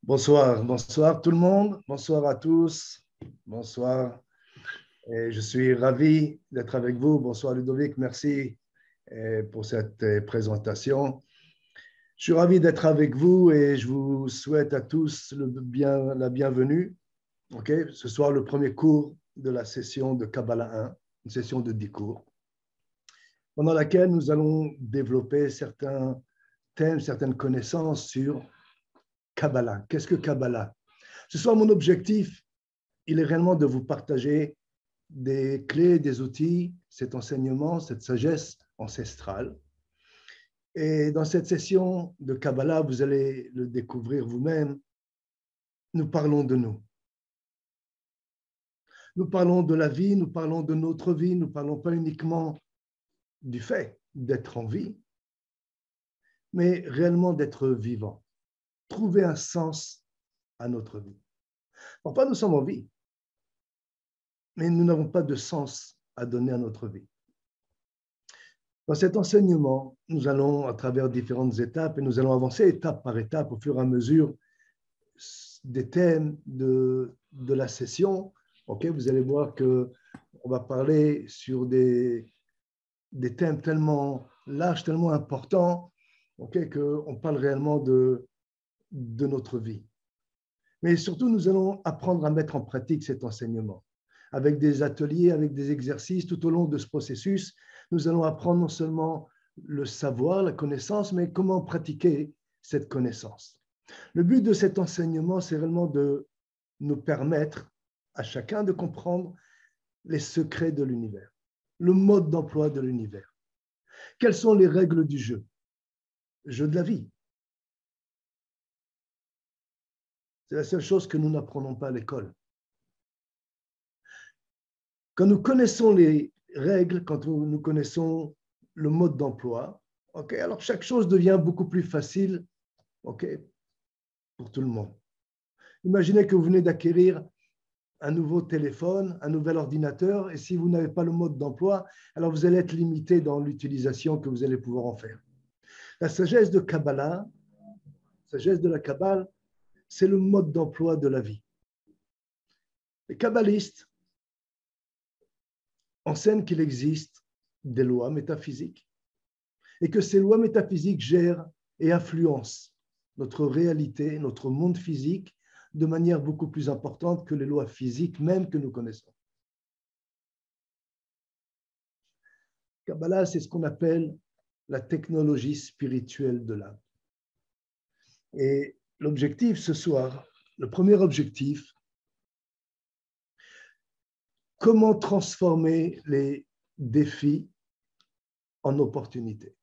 Bonsoir, bonsoir tout le monde, bonsoir à tous, bonsoir. Et je suis ravi d'être avec vous. Bonsoir Ludovic, merci pour cette présentation. Je suis ravi d'être avec vous et je vous souhaite à tous la bienvenue. Ce soir, le premier cours de la session de Kabbalah 1, une session de 10 cours, pendant laquelle nous allons développer certains thèmes, certaines connaissances sur Kabbalah. Qu'est-ce que Kabbalah? Ce soir, mon objectif, il est réellement de vous partager des clés, des outils, cet enseignement, cette sagesse ancestrale. Et dans cette session de Kabbalah, vous allez le découvrir vous-même, nous parlons de nous. Nous parlons de la vie, nous parlons de notre vie, nous ne parlons pas uniquement du fait d'être en vie, mais réellement d'être vivant, trouver un sens à notre vie. Parfois, nous sommes en vie, mais nous n'avons pas de sens à donner à notre vie. Dans cet enseignement, nous allons à travers différentes étapes et nous allons avancer étape par étape au fur et à mesure des thèmes de la session. Vous allez voir qu'on va parler sur des thèmes tellement larges, tellement importants, qu'on parle réellement de notre vie. Mais surtout, nous allons apprendre à mettre en pratique cet enseignement avec des ateliers, avec des exercices tout au long de ce processus. Nous allons apprendre non seulement le savoir, la connaissance, mais comment pratiquer cette connaissance. Le but de cet enseignement, c'est réellement de nous permettre à chacun de comprendre les secrets de l'univers, le mode d'emploi de l'univers. Quelles sont les règles du jeu de la vie. C'est la seule chose que nous n'apprenons pas à l'école. Quand nous connaissons les règles, quand nous connaissons le mode d'emploi, alors chaque chose devient beaucoup plus facile pour tout le monde. Imaginez que vous venez d'acquérir un nouveau téléphone, un nouvel ordinateur, et si vous n'avez pas le mode d'emploi, alors vous allez être limité dans l'utilisation que vous allez pouvoir en faire. La sagesse de Kabbalah, la sagesse de la Kabbale, c'est le mode d'emploi de la vie. Les kabbalistes enseignent qu'il existe des lois métaphysiques et que ces lois métaphysiques gèrent et influencent notre réalité, notre monde physique, de manière beaucoup plus importante que les lois physiques même que nous connaissons. Kabbalah, c'est ce qu'on appelle la technologie spirituelle de l'âme. Et l'objectif ce soir, le premier objectif, comment transformer les défis en opportunités.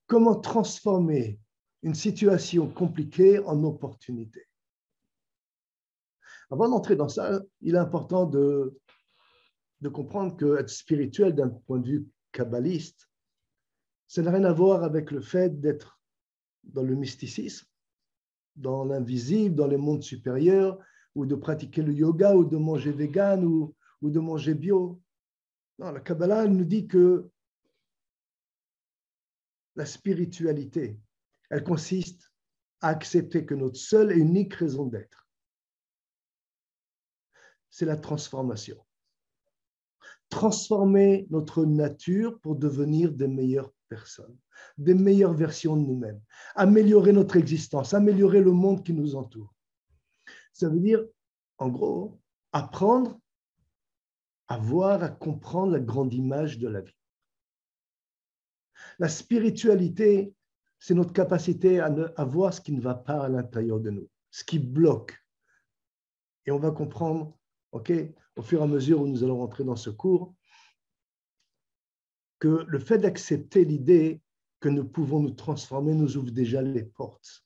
Comment transformer une situation compliquée en opportunité. Avant d'entrer dans ça, il est important de comprendre qu'être spirituel d'un point de vue kabbaliste, ça n'a rien à voir avec le fait d'être dans le mysticisme, dans l'invisible, dans les mondes supérieurs, ou de pratiquer le yoga, ou de manger vegan, ou de manger bio. Non, la Kabbalah nous dit que la spiritualité, elle consiste à accepter que notre seule et unique raison d'être, c'est la transformation. Transformer notre nature pour devenir des meilleures personnes, des meilleures versions de nous-mêmes, améliorer notre existence, améliorer le monde qui nous entoure. Ça veut dire, en gros, apprendre à voir, à comprendre la grande image de la vie. La spiritualité, c'est notre capacité à voir ce qui ne va pas à l'intérieur de nous, ce qui bloque. Et on va comprendre, au fur et à mesure où nous allons rentrer dans ce cours, que le fait d'accepter l'idée que nous pouvons nous transformer nous ouvre déjà les portes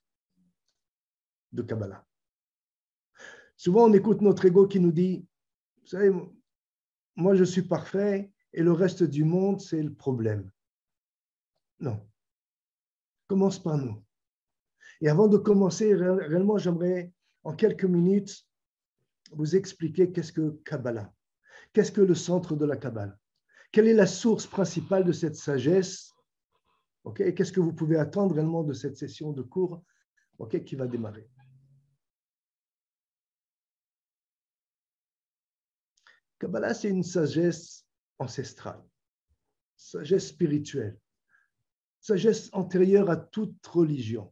de Kabbalah. Souvent, on écoute notre ego qui nous dit, vous savez, moi je suis parfait et le reste du monde, c'est le problème. Non. Commence par nous. Et avant de commencer, réellement, j'aimerais en quelques minutes vous expliquer qu'est-ce que Kabbalah, qu'est-ce que le centre de la Kabbale, quelle est la source principale de cette sagesse, et qu'est-ce que vous pouvez attendre réellement de cette session de cours qui va démarrer. Kabbalah, c'est une sagesse ancestrale, sagesse spirituelle, sagesse antérieure à toute religion,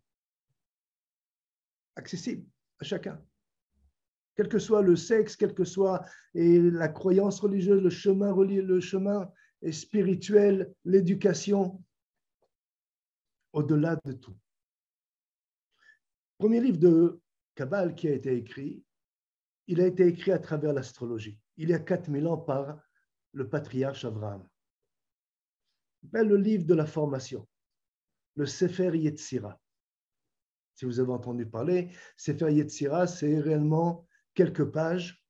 accessible à chacun. Quel que soit le sexe, quelle que soit la croyance religieuse, le chemin spirituel, l'éducation, au-delà de tout. Premier livre de Kabbale qui a été écrit, il a été écrit à travers l'astrologie, il y a 4000 ans par le patriarche Abraham. C'est le livre de la formation, le Sefer Yetzira. Si vous avez entendu parler, Sefer Yetzira, c'est réellement quelques pages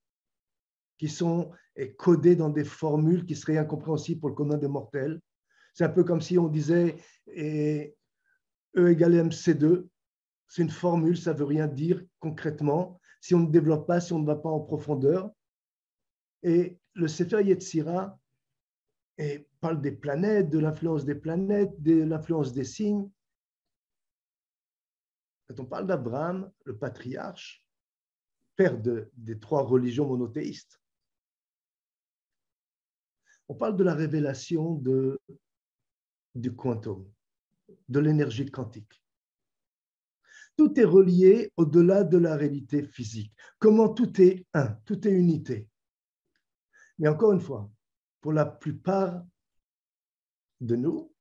qui sont codées dans des formules qui seraient incompréhensibles pour le commun des mortels. C'est un peu comme si on disait E égale MC2. C'est une formule, ça ne veut rien dire concrètement si on ne développe pas, si on ne va pas en profondeur. Et le Sefer Yetzira parle des planètes, de l'influence des planètes, de l'influence des signes. Quand on parle d'Abraham, le patriarche, père des 3 religions monothéistes, on parle de la révélation du quantum, de l'énergie quantique. Tout est relié au-delà de la réalité physique. Comment tout est un, tout est unité. Mais encore une fois, pour la plupart de nous,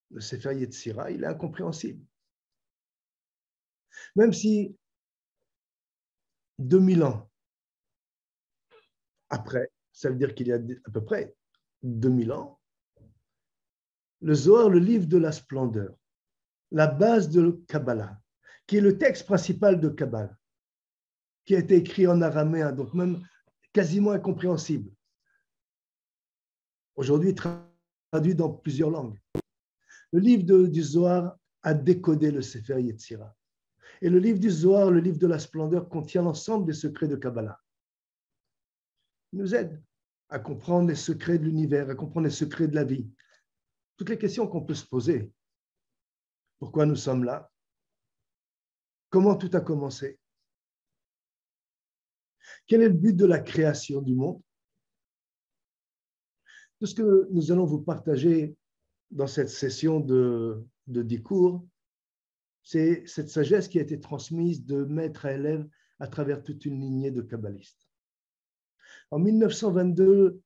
le Sefer Yetzira, il est incompréhensible. Même si 2000 ans après, ça veut dire qu'il y a à peu près 2000 ans, le Zohar, le livre de la splendeur, la base de Kabbalah, qui est le texte principal de Kabbalah, qui a été écrit en araméen, donc même quasiment incompréhensible. Aujourd'hui, traduit dans plusieurs langues. Le livre du Zohar a décodé le Sefer Yetzira. Et le livre du Zohar, le livre de la splendeur, contient l'ensemble des secrets de Kabbalah. Il nous aide à comprendre les secrets de l'univers, à comprendre les secrets de la vie. Toutes les questions qu'on peut se poser. Pourquoi nous sommes là? Comment tout a commencé? Quel est le but de la création du monde? Tout ce que nous allons vous partager dans cette session de 10 cours, c'est cette sagesse qui a été transmise de maître à élève à travers toute une lignée de kabbalistes. En 1922,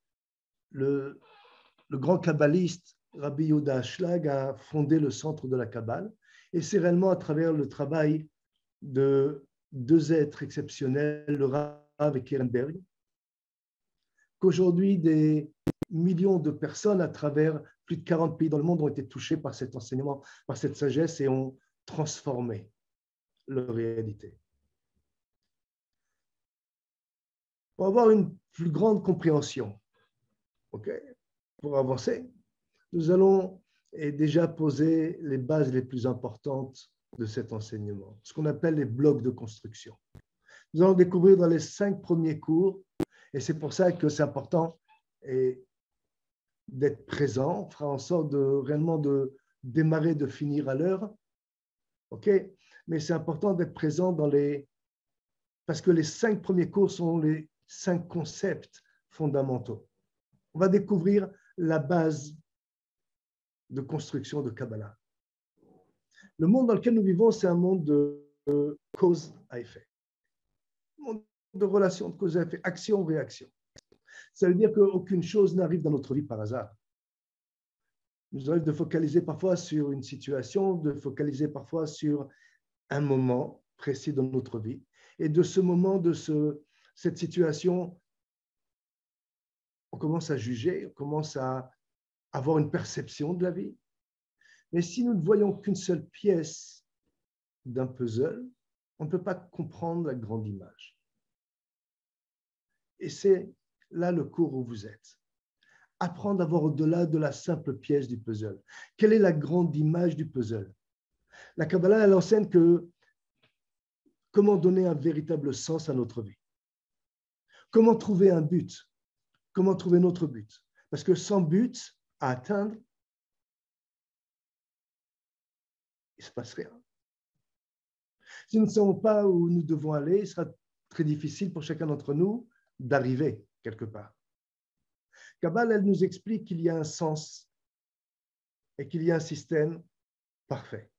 le grand kabbaliste Rabbi Yehuda Ashlag a fondé le centre de la Kabbale, et c'est réellement à travers le travail de 2 êtres exceptionnels, le Rav et Kierenberg, qu'aujourd'hui des millions de personnes à travers plus de 40 pays dans le monde ont été touchés par cet enseignement, par cette sagesse, et ont transformé leur réalité. Pour avoir une plus grande compréhension, pour avancer, nous allons déjà poser les bases les plus importantes de cet enseignement, ce qu'on appelle les blocs de construction. Nous allons découvrir dans les 5 premiers cours, et c'est pour ça que c'est important d'être présent. On fera en sorte réellement de démarrer, de finir à l'heure. Mais c'est important d'être présent parce que les 5 premiers cours sont les 5 concepts fondamentaux. On va découvrir la base de construction de Kabbalah. Le monde dans lequel nous vivons, c'est un monde de cause à effet. Un monde de relations de cause à effet, action-réaction. Ça veut dire qu'aucune chose n'arrive dans notre vie par hasard. Il nous arrive de focaliser parfois sur une situation, de focaliser parfois sur un moment précis dans notre vie. Et de ce moment, de cette situation, on commence à juger, on commence à avoir une perception de la vie. Mais si nous ne voyons qu'une seule pièce d'un puzzle, on ne peut pas comprendre la grande image. Et c'est là le cours où vous êtes. Apprendre à voir au-delà de la simple pièce du puzzle. Quelle est la grande image du puzzle? La Kabbalah, elle enseigne comment donner un véritable sens à notre vie. Comment trouver un but? Comment trouver notre but? Parce que sans but à atteindre, il ne se passe rien. Si nous ne savons pas où nous devons aller, il sera très difficile pour chacun d'entre nous d'arriver quelque part. Kabbale, elle nous explique qu'il y a un sens et qu'il y a un système parfait.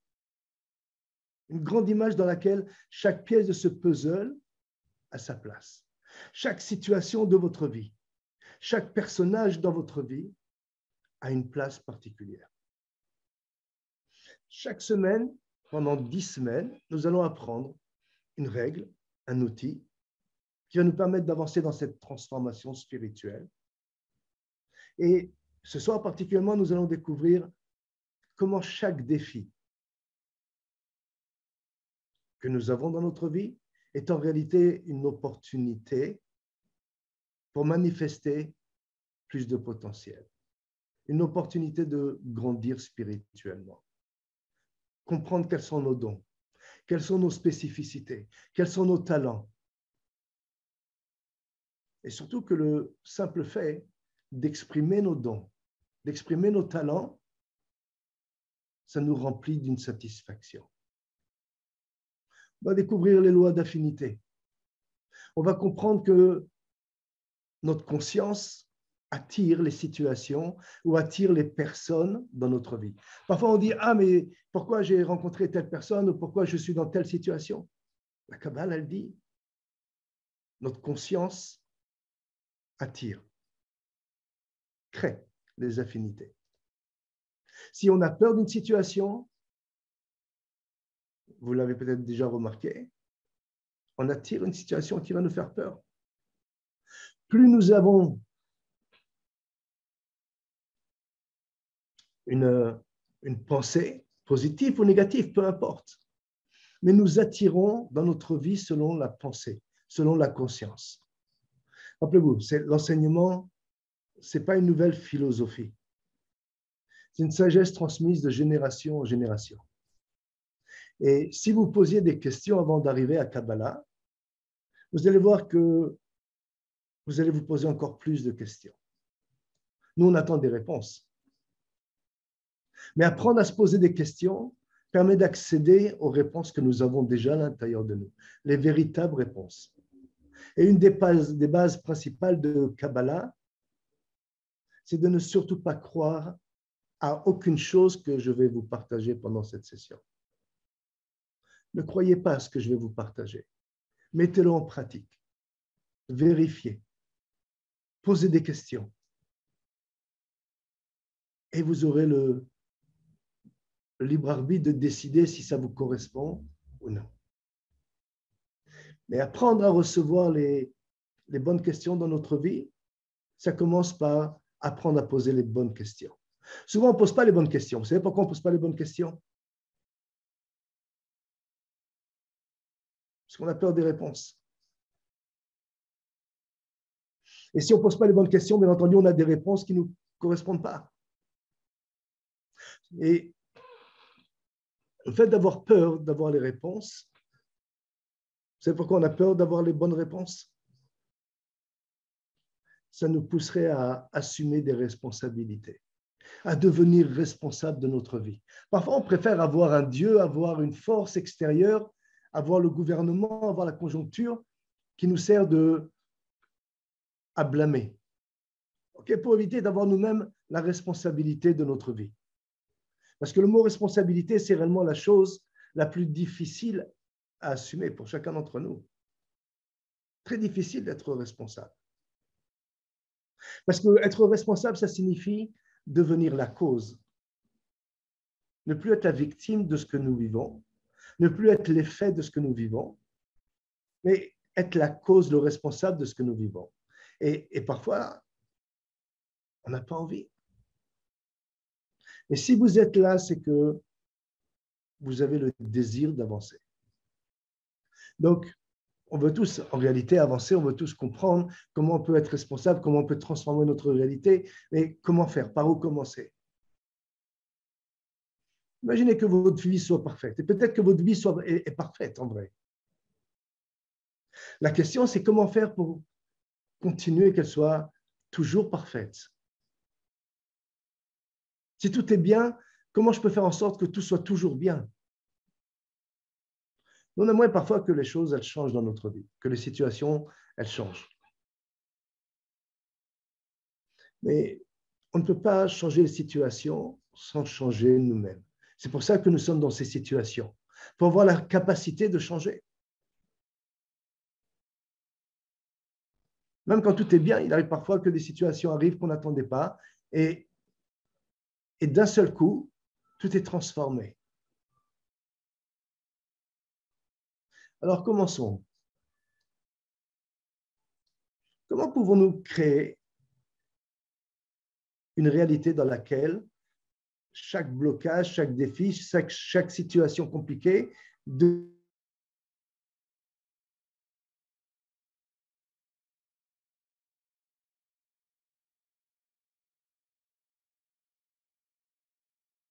Une grande image dans laquelle chaque pièce de ce puzzle a sa place. Chaque situation de votre vie, chaque personnage dans votre vie a une place particulière. Chaque semaine, pendant 10 semaines, nous allons apprendre une règle, un outil qui va nous permettre d'avancer dans cette transformation spirituelle. Et ce soir particulièrement, nous allons découvrir comment chaque défi que nous avons dans notre vie est en réalité une opportunité pour manifester plus de potentiel, une opportunité de grandir spirituellement, comprendre quels sont nos dons, quelles sont nos spécificités, quels sont nos talents. Et surtout que le simple fait d'exprimer nos dons, d'exprimer nos talents, ça nous remplit d'une satisfaction. On va découvrir les lois d'affinité. On va comprendre que notre conscience attire les situations ou attire les personnes dans notre vie. Parfois, on dit « Ah, mais pourquoi j'ai rencontré telle personne ou pourquoi je suis dans telle situation ?» La Kabbale, elle dit « Notre conscience attire, crée les affinités. » Si on a peur d'une situation, vous l'avez peut-être déjà remarqué, on attire une situation qui va nous faire peur. Plus nous avons une pensée positive ou négative, peu importe, mais nous attirons dans notre vie selon la pensée, selon la conscience. Rappelez-vous, l'enseignement, ce n'est pas une nouvelle philosophie. C'est une sagesse transmise de génération en génération. Et si vous posiez des questions avant d'arriver à Kabbalah, vous allez voir que vous allez vous poser encore plus de questions. Nous, on attend des réponses. Mais apprendre à se poser des questions permet d'accéder aux réponses que nous avons déjà à l'intérieur de nous, les véritables réponses. Et une des bases principales de Kabbalah, c'est de ne surtout pas croire à aucune chose que je vais vous partager pendant cette session. Ne croyez pas à ce que je vais vous partager. Mettez-le en pratique. Vérifiez. Posez des questions. Et vous aurez le libre arbitre de décider si ça vous correspond ou non. Mais apprendre à recevoir les bonnes questions dans notre vie, ça commence par apprendre à poser les bonnes questions. Souvent, on ne pose pas les bonnes questions. Vous savez pourquoi on ne pose pas les bonnes questions? Parce qu'on a peur des réponses. Et si on ne pose pas les bonnes questions, bien entendu, on a des réponses qui ne nous correspondent pas. Et le fait d'avoir peur d'avoir les réponses, vous savez pourquoi on a peur d'avoir les bonnes réponses? Ça nous pousserait à assumer des responsabilités, à devenir responsable de notre vie. Parfois, on préfère avoir un Dieu, avoir une force extérieure, avoir le gouvernement, avoir la conjoncture qui nous sert à blâmer, pour éviter d'avoir nous-mêmes la responsabilité de notre vie. Parce que le mot responsabilité, c'est réellement la chose la plus difficile à assumer pour chacun d'entre nous. Très difficile d'être responsable. Parce qu'être responsable, ça signifie devenir la cause. Ne plus être la victime de ce que nous vivons, ne plus être l'effet de ce que nous vivons, mais être la cause, le responsable de ce que nous vivons. Et parfois, on n'a pas envie. Et si vous êtes là, c'est que vous avez le désir d'avancer. Donc, on veut tous, en réalité, avancer, on veut tous comprendre comment on peut être responsable, comment on peut transformer notre réalité, mais comment faire, par où commencer. Imaginez que votre vie soit parfaite, et peut-être que votre vie est parfaite en vrai. La question, c'est comment faire pour continuer qu'elle soit toujours parfaite. Si tout est bien, comment je peux faire en sorte que tout soit toujours bien? On aimerait parfois que les choses, elles changent dans notre vie, que les situations, elles changent. Mais on ne peut pas changer les situations sans changer nous-mêmes. C'est pour ça que nous sommes dans ces situations, pour avoir la capacité de changer. Même quand tout est bien, il arrive parfois que des situations arrivent qu'on n'attendait pas et d'un seul coup, tout est transformé. Alors commençons. Comment pouvons-nous créer une réalité dans laquelle chaque blocage, chaque défi, chaque situation compliquée de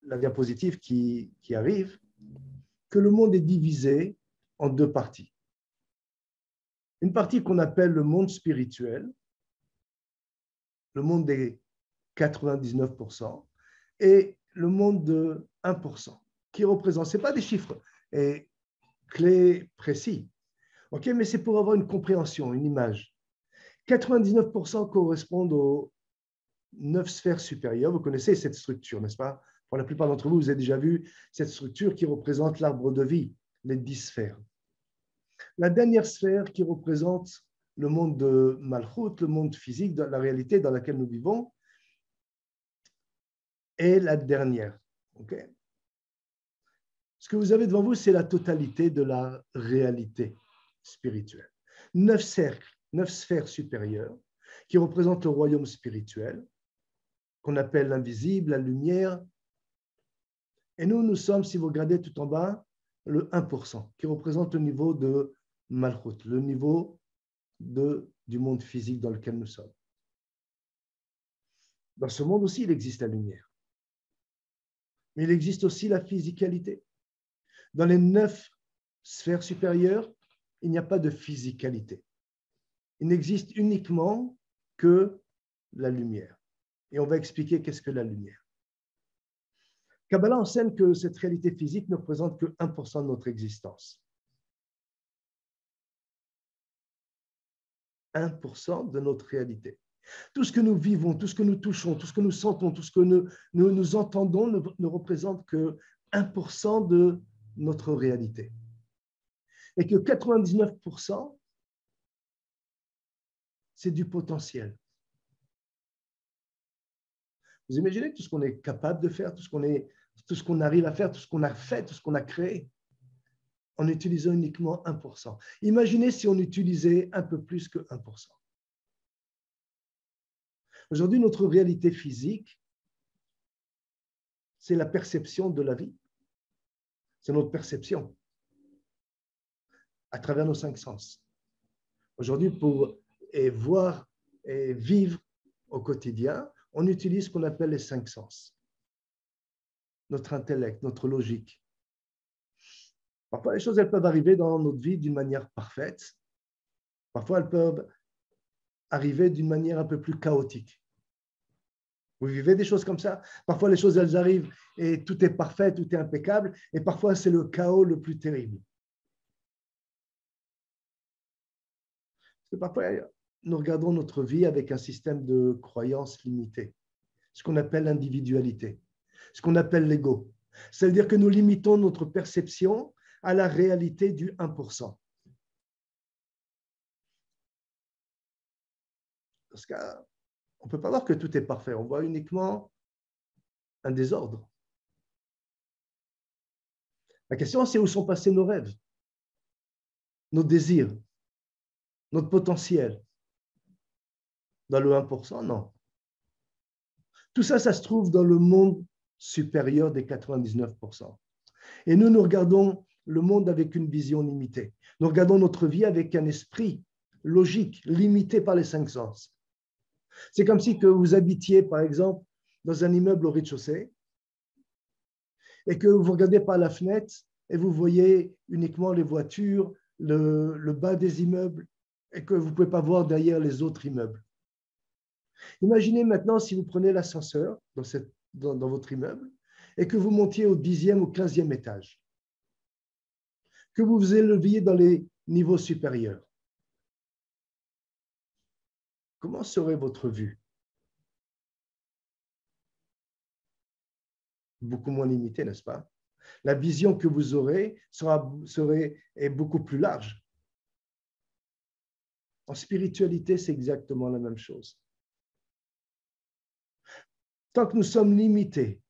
la diapositive qui arrive, que le monde est divisé en deux parties. Une partie qu'on appelle le monde spirituel, le monde des 99%, et le monde de 1%, qui représente, ce n'est pas des chiffres clés précis, okay, mais c'est pour avoir une compréhension, une image. 99% correspondent aux 9 sphères supérieures. Vous connaissez cette structure, n'est-ce pas? Pour la plupart d'entre vous, vous avez déjà vu cette structure qui représente l'arbre de vie, les 10 sphères. La dernière sphère qui représente le monde de Malchut, le monde physique, de la réalité dans laquelle nous vivons, est la dernière. Okay? Ce que vous avez devant vous, c'est la totalité de la réalité spirituelle. 9 cercles, 9 sphères supérieures qui représentent le royaume spirituel, qu'on appelle l'invisible, la lumière. Et nous sommes, si vous regardez tout en bas, le 1%, qui représente le niveau de Malchut, le niveau du monde physique dans lequel nous sommes. Dans ce monde aussi, il existe la lumière. Mais il existe aussi la physicalité. Dans les 9 sphères supérieures, il n'y a pas de physicalité. Il n'existe uniquement que la lumière. Et on va expliquer qu'est-ce que la lumière. Kabbalah enseigne que cette réalité physique ne représente que 1% de notre existence. 1% de notre réalité. Tout ce que nous vivons, tout ce que nous touchons, tout ce que nous sentons, tout ce que nous entendons ne représente que 1% de notre réalité. Et que 99%, c'est du potentiel. Vous imaginez tout ce qu'on est capable de faire, tout ce qu'on arrive à faire, tout ce qu'on a fait, tout ce qu'on a créé, en utilisant uniquement 1%. Imaginez si on utilisait un peu plus que 1%. Aujourd'hui, notre réalité physique, c'est la perception de la vie. C'est notre perception à travers nos 5 sens. Aujourd'hui, pour voir et vivre au quotidien, on utilise ce qu'on appelle les 5 sens. Notre intellect, notre logique. Parfois, les choses, elles peuvent arriver dans notre vie d'une manière parfaite. Parfois, elles peuvent arriver d'une manière un peu plus chaotique. Vous vivez des choses comme ça? Parfois, les choses, elles arrivent et tout est parfait, tout est impeccable. Et parfois, c'est le chaos le plus terrible. Parce que parfois, nous regardons notre vie avec un système de croyances limitées, ce qu'on appelle l'individualité, ce qu'on appelle l'ego. C'est-à-dire que nous limitons notre perception à la réalité du 1%. Parce qu'on ne peut pas voir que tout est parfait, on voit uniquement un désordre. La question, c'est où sont passés nos rêves, nos désirs, notre potentiel. Dans le 1%, non. Tout ça, ça se trouve dans le monde supérieur des 99%. Et nous regardons le monde avec une vision limitée. Nous regardons notre vie avec un esprit logique, limité par les 5 sens. C'est comme si que vous habitiez, par exemple, dans un immeuble au rez-de-chaussée et que vous regardez par la fenêtre et vous voyez uniquement les voitures, le bas des immeubles et que vous ne pouvez pas voir derrière les autres immeubles. Imaginez maintenant si vous prenez l'ascenseur dans votre immeuble et que vous montiez au 10e ou 15e étage, que vous vous éleviez dans les niveaux supérieurs. Comment serait votre vue? beaucoup moins limité, n'est-ce pas? La vision que vous aurez est beaucoup plus large. En spiritualité, c'est exactement la même chose. Tant que nous sommes limités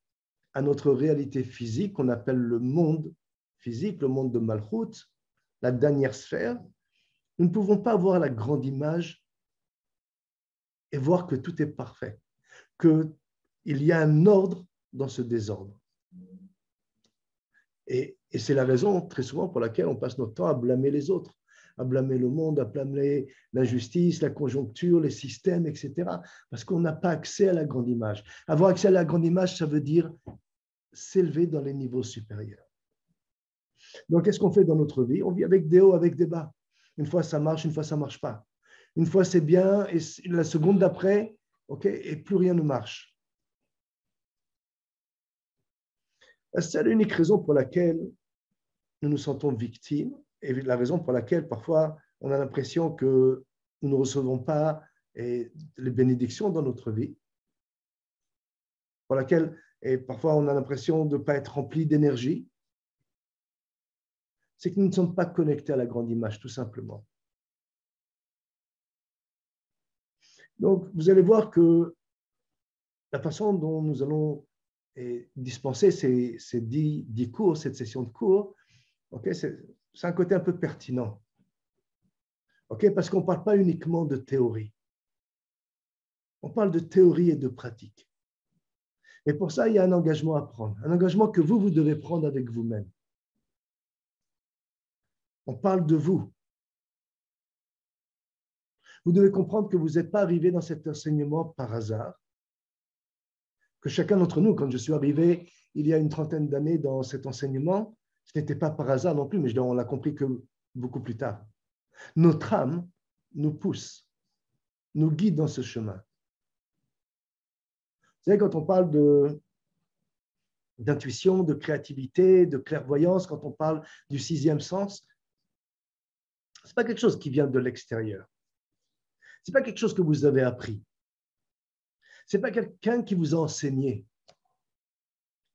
à notre réalité physique, qu'on appelle le monde physique, le monde de Malchut, la dernière sphère, nous ne pouvons pas voir la grande image et voir que tout est parfait, qu'il y a un ordre dans ce désordre. Et c'est la raison très souvent pour laquelle on passe notre temps à blâmer les autres, à blâmer le monde, à blâmer l'injustice, la conjoncture, les systèmes, etc. Parce qu'on n'a pas accès à la grande image. Avoir accès à la grande image, ça veut dire s'élever dans les niveaux supérieurs. Donc, qu'est-ce qu'on fait dans notre vie? On vit avec des hauts, avec des bas. Une fois, ça marche, une fois, ça ne marche pas. Une fois, c'est bien, et la seconde d'après, OK, et plus rien ne marche. La seule et unique raison pour laquelle nous nous sentons victimes, et la raison pour laquelle parfois on a l'impression que nous ne recevons pas les bénédictions dans notre vie, pour laquelle et parfois on a l'impression de ne pas être rempli d'énergie, c'est que nous ne sommes pas connectés à la grande image, tout simplement. Donc, vous allez voir que la façon dont nous allons dispenser ces 10 cours, cette session de cours, okay, c'est un côté un peu pertinent. Okay, parce qu'on ne parle pas uniquement de théorie. On parle de théorie et de pratique. Et pour ça, il y a un engagement à prendre, un engagement que vous devez prendre avec vous-même. On parle de vous. Vous devez comprendre que vous n'êtes pas arrivé dans cet enseignement par hasard, que chacun d'entre nous, quand je suis arrivé il y a une trentaine d'années dans cet enseignement, ce n'était pas par hasard non plus, mais on l'a compris que beaucoup plus tard. Notre âme nous pousse, nous guide dans ce chemin. Vous savez, quand on parle d'intuition, de créativité, de clairvoyance, quand on parle du sixième sens, ce n'est pas quelque chose qui vient de l'extérieur. Ce n'est pas quelque chose que vous avez appris. Ce n'est pas quelqu'un qui vous a enseigné.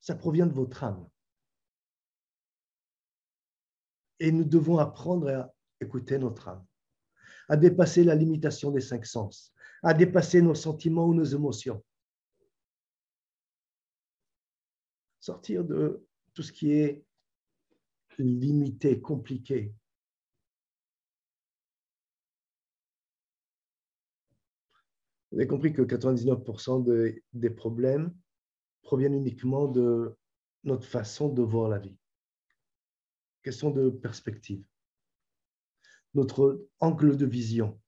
Ça provient de votre âme. Et nous devons apprendre à écouter notre âme, à dépasser la limitation des 5 sens, à dépasser nos sentiments ou nos émotions. Sortir de tout ce qui est limité, compliqué. Vous avez compris que 99% des problèmes proviennent uniquement de notre façon de voir la vie. Question de perspective. Notre angle de vision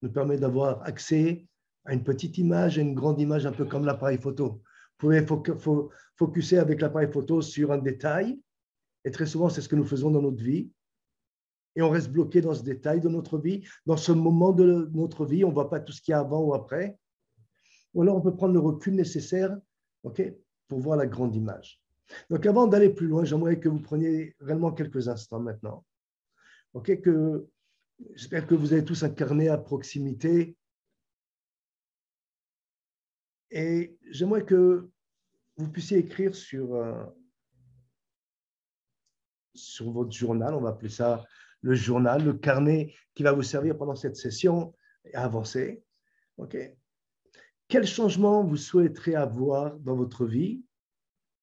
nous permet d'avoir accès à une petite image, à une grande image, un peu comme l'appareil photo. Vous pouvez focuser avec l'appareil photo sur un détail, et très souvent, c'est ce que nous faisons dans notre vie, et on reste bloqué dans ce détail de notre vie. Dans ce moment de notre vie, on ne voit pas tout ce qu'il y a avant ou après. Ou alors, on peut prendre le recul nécessaire, okay, pour voir la grande image. Donc, avant d'aller plus loin, j'aimerais que vous preniez réellement quelques instants maintenant. Okay, j'espère que vous avez tous un carnet à proximité. Et j'aimerais que vous puissiez écrire sur votre journal, on va appeler ça le journal, le carnet qui va vous servir pendant cette session et avancer. Okay. Quel changement vous souhaiterez avoir dans votre vie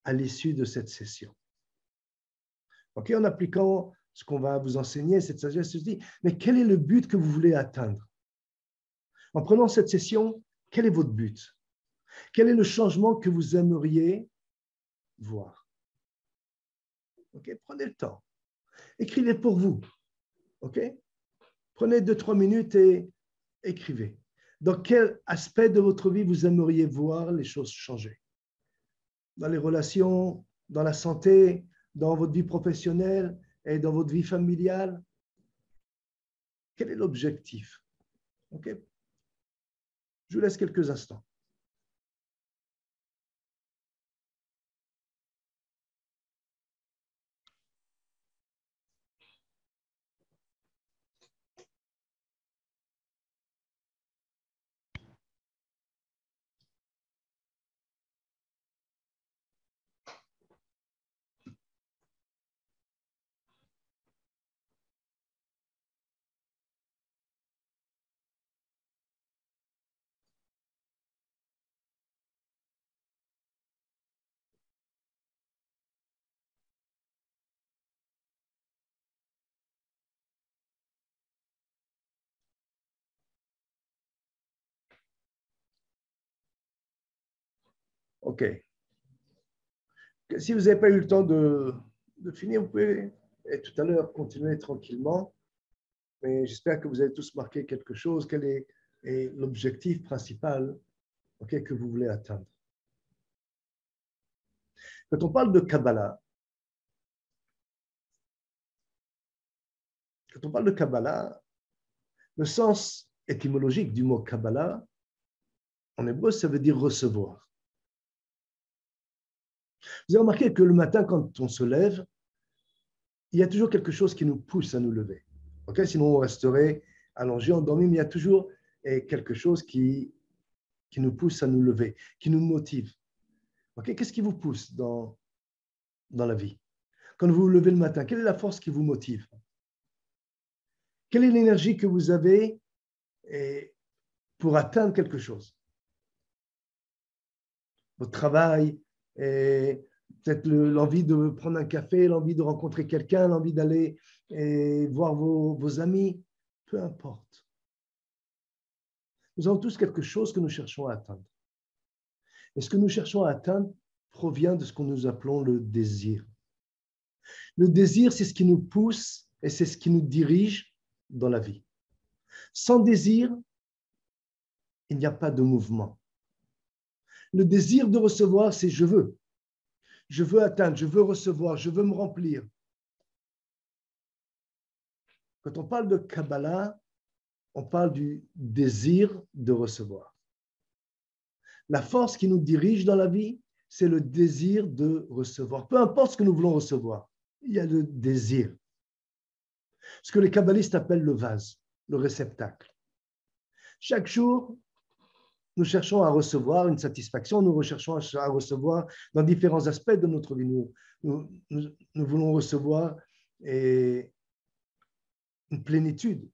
à l'issue de cette session? Okay, en appliquant ce qu'on va vous enseigner, cette sagesse, je dis, mais quel est le but que vous voulez atteindre? En prenant cette session, quel est votre but? Quel est le changement que vous aimeriez voir? Okay, prenez le temps. Écrivez pour vous. Okay? Prenez 2-3 minutes et écrivez. Dans quel aspect de votre vie vous aimeriez voir les choses changer? Dans les relations, dans la santé, dans votre vie professionnelle et dans votre vie familiale? Quel est l'objectif? Okay? Je vous laisse quelques instants. OK. Si vous n'avez pas eu le temps de finir, vous pouvez, et tout à l'heure, continuer tranquillement. Mais j'espère que vous avez tous marqué quelque chose. Quel est l'objectif principal que vous voulez atteindre? Quand on parle de Kabbalah, le sens étymologique du mot Kabbalah, en hébreu, ça veut dire recevoir. Vous avez remarqué que le matin, quand on se lève, il y a toujours quelque chose qui nous pousse à nous lever. Okay? Sinon, on resterait allongé, endormi, mais il y a toujours quelque chose qui nous pousse à nous lever, qui nous motive. Okay? Qu'est-ce qui vous pousse dans la vie? Quand vous vous levez le matin, quelle est la force qui vous motive? Quelle est l'énergie que vous avez pour atteindre quelque chose? Votre travail, peut-être l'envie de prendre un café, l'envie de rencontrer quelqu'un, l'envie d'aller voir vos amis, peu importe. Nous avons tous quelque chose que nous cherchons à atteindre. Et ce que nous cherchons à atteindre provient de ce que nous appelons le désir. Le désir, c'est ce qui nous pousse et c'est ce qui nous dirige dans la vie. Sans désir, il n'y a pas de mouvement. Le désir de recevoir, c'est je veux. Je veux atteindre, je veux recevoir, je veux me remplir. Quand on parle de Kabbalah, on parle du désir de recevoir. La force qui nous dirige dans la vie, c'est le désir de recevoir. Peu importe ce que nous voulons recevoir, il y a le désir. Ce que les kabbalistes appellent le vase, le réceptacle. Chaque jour, nous cherchons à recevoir une satisfaction, nous recherchons à recevoir dans différents aspects de notre vie. Nous voulons recevoir une plénitude,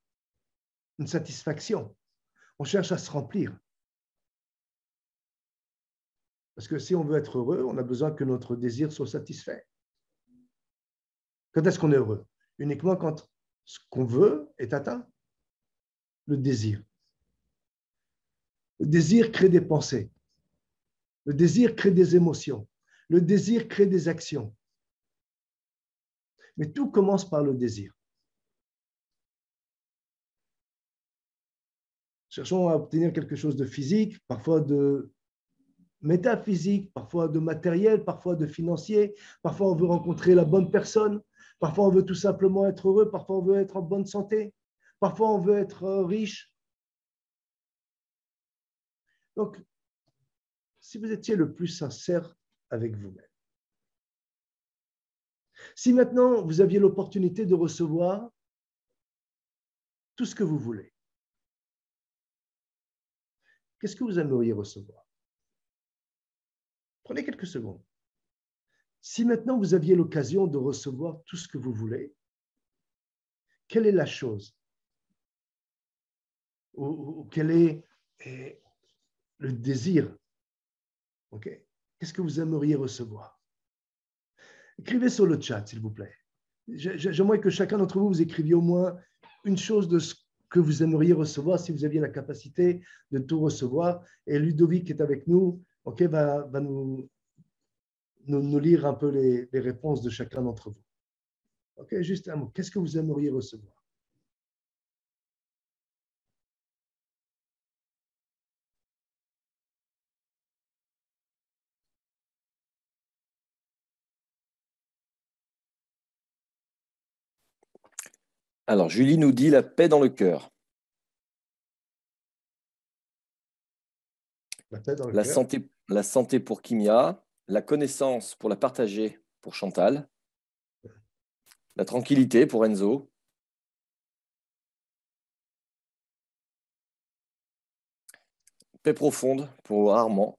une satisfaction. On cherche à se remplir. Parce que si on veut être heureux, on a besoin que notre désir soit satisfait. Quand est-ce qu'on est heureux? Uniquement quand ce qu'on veut est atteint. Le désir. Le désir crée des pensées. Le désir crée des émotions. Le désir crée des actions. Mais tout commence par le désir. Cherchons à obtenir quelque chose de physique, parfois de métaphysique, parfois de matériel, parfois de financier. Parfois, on veut rencontrer la bonne personne. Parfois, on veut tout simplement être heureux. Parfois, on veut être en bonne santé. Parfois, on veut être riche. Donc, si vous étiez le plus sincère avec vous-même, si maintenant vous aviez l'opportunité de recevoir tout ce que vous voulez, qu'est-ce que vous aimeriez recevoir? Prenez quelques secondes. Si maintenant vous aviez l'occasion de recevoir tout ce que vous voulez, quelle est la chose ou quel est le désir? Okay. Qu'est-ce que vous aimeriez recevoir? Écrivez sur le chat, s'il vous plaît. J'aimerais que chacun d'entre vous, vous écriviez au moins une chose de ce que vous aimeriez recevoir si vous aviez la capacité de tout recevoir. Et Ludovic qui est avec nous, va nous lire un peu les réponses de chacun d'entre vous. Juste un mot. Qu'est-ce que vous aimeriez recevoir? Alors, Julie nous dit la paix dans le cœur. La paix dans le cœur. La santé pour Kimia, la connaissance pour la partager pour Chantal, la tranquillité pour Enzo, paix profonde pour Armand,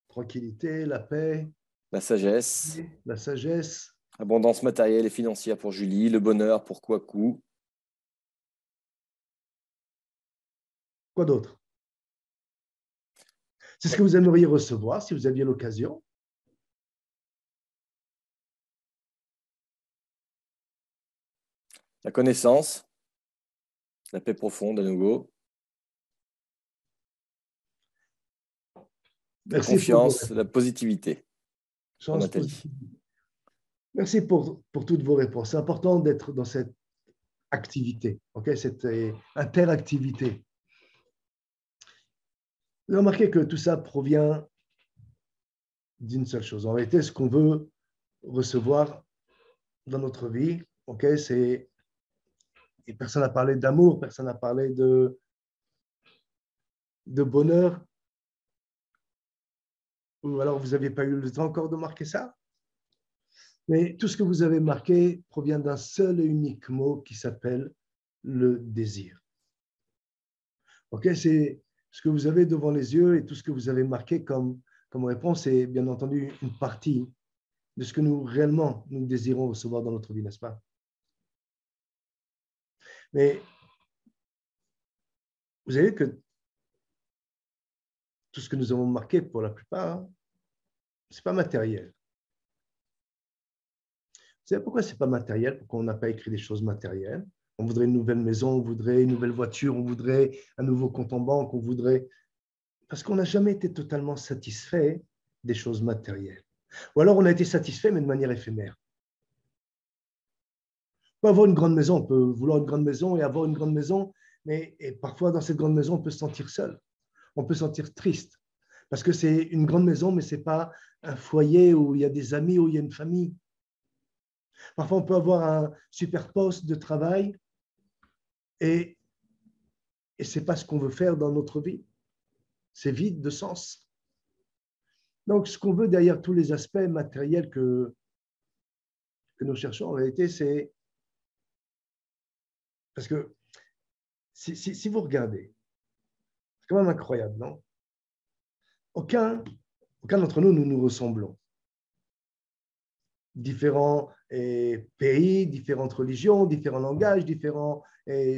Tranquillité, la paix, la sagesse, la sagesse, abondance matérielle et financière pour Julie, le bonheur pour Kwaku. quoi d'autre? C'est ce que vous aimeriez recevoir si vous aviez l'occasion. La connaissance, la paix profonde à nouveau. la confiance, la positivité. Nathalie. Merci pour toutes vos réponses. C'est important d'être dans cette activité, cette interactivité. Vous avez remarqué que tout ça provient d'une seule chose. En réalité, ce qu'on veut recevoir dans notre vie, c'est... Et personne n'a parlé d'amour, personne n'a parlé de bonheur. Ou alors vous n'aviez pas eu le temps encore de marquer ça. Mais tout ce que vous avez marqué provient d'un seul et unique mot qui s'appelle le désir. C'est ce que vous avez devant les yeux et tout ce que vous avez marqué comme réponse est bien entendu une partie de ce que nous désirons recevoir dans notre vie, n'est-ce pas? Mais vous avez vu que tout ce que nous avons marqué pour la plupart, ce n'est pas matériel. Vous savez pourquoi ce n'est pas matériel? Pourquoi on n'a pas écrit des choses matérielles? On voudrait une nouvelle maison, on voudrait une nouvelle voiture, on voudrait un nouveau compte en banque, on voudrait... Parce qu'on n'a jamais été totalement satisfait des choses matérielles. Ou alors on a été satisfait, mais de manière éphémère. On peut avoir une grande maison, on peut vouloir une grande maison et avoir une grande maison, mais parfois dans cette grande maison, on peut se sentir seul, on peut se sentir triste, parce que c'est une grande maison, mais ce n'est pas un foyer où il y a des amis, où il y a une famille. Parfois, on peut avoir un super poste de travail et ce n'est pas ce qu'on veut faire dans notre vie. C'est vide de sens. Donc, ce qu'on veut derrière tous les aspects matériels que nous cherchons, en réalité, c'est... Parce que si vous regardez, c'est quand même incroyable, non? Aucun d'entre nous, nous nous ressemblons. Différents pays, différentes religions, différents langages, différents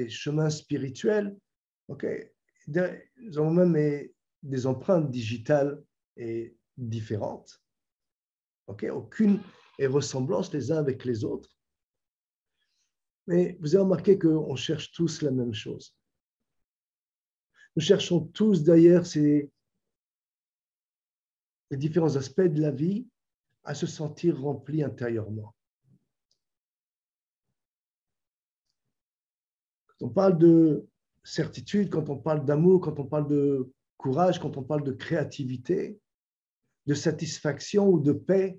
chemins spirituels. Nous avons même des empreintes digitales différentes. Aucune ressemblance les uns avec les autres. Mais vous avez remarqué qu'on cherche tous la même chose. Nous cherchons tous derrière les différents aspects de la vie à se sentir remplis intérieurement. Quand on parle de certitude, quand on parle d'amour, quand on parle de courage, quand on parle de créativité, de satisfaction ou de paix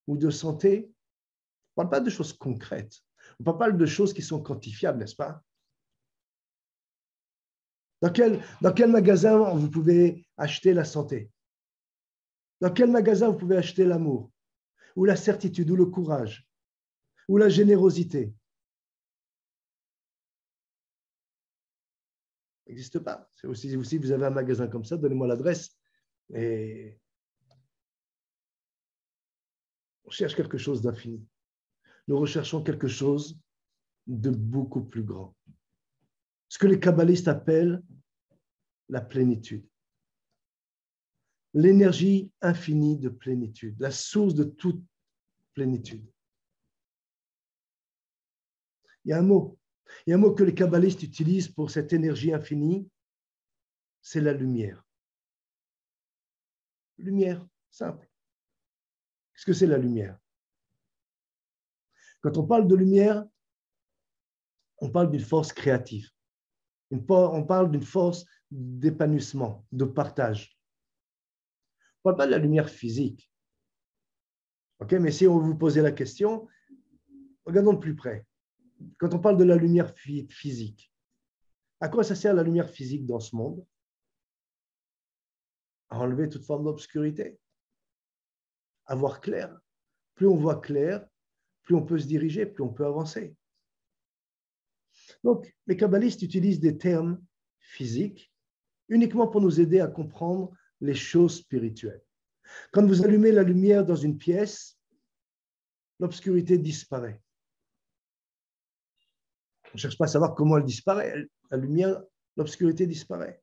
ou de santé, on ne parle pas de choses concrètes. On ne parle pas de choses qui sont quantifiables, n'est-ce pas? Dans quel magasin vous pouvez acheter la santé? Dans quel magasin vous pouvez acheter l'amour? Ou la certitude, ou le courage, ou la générosité? Ça n'existe pas. C'est aussi, si vous avez un magasin comme ça, donnez-moi l'adresse. Et on cherche quelque chose d'infini. Nous recherchons quelque chose de beaucoup plus grand. Ce que les kabbalistes appellent la plénitude. L'énergie infinie de plénitude, la source de toute plénitude. Il y a un mot que les kabbalistes utilisent pour cette énergie infinie, c'est la lumière. Lumière, simple. Qu'est-ce que c'est la lumière? Quand on parle de lumière, on parle d'une force créative. On parle d'une force d'épanouissement, de partage. On ne parle pas de la lumière physique. Mais si on vous posait la question, regardons de plus près. Quand on parle de la lumière physique, à quoi ça sert la lumière physique dans ce monde? À enlever toute forme d'obscurité, à voir clair. Plus on voit clair, plus on peut se diriger, plus on peut avancer. Donc, les kabbalistes utilisent des termes physiques uniquement pour nous aider à comprendre les choses spirituelles. Quand vous allumez la lumière dans une pièce, l'obscurité disparaît. On ne cherche pas à savoir comment elle disparaît. La lumière, l'obscurité disparaît.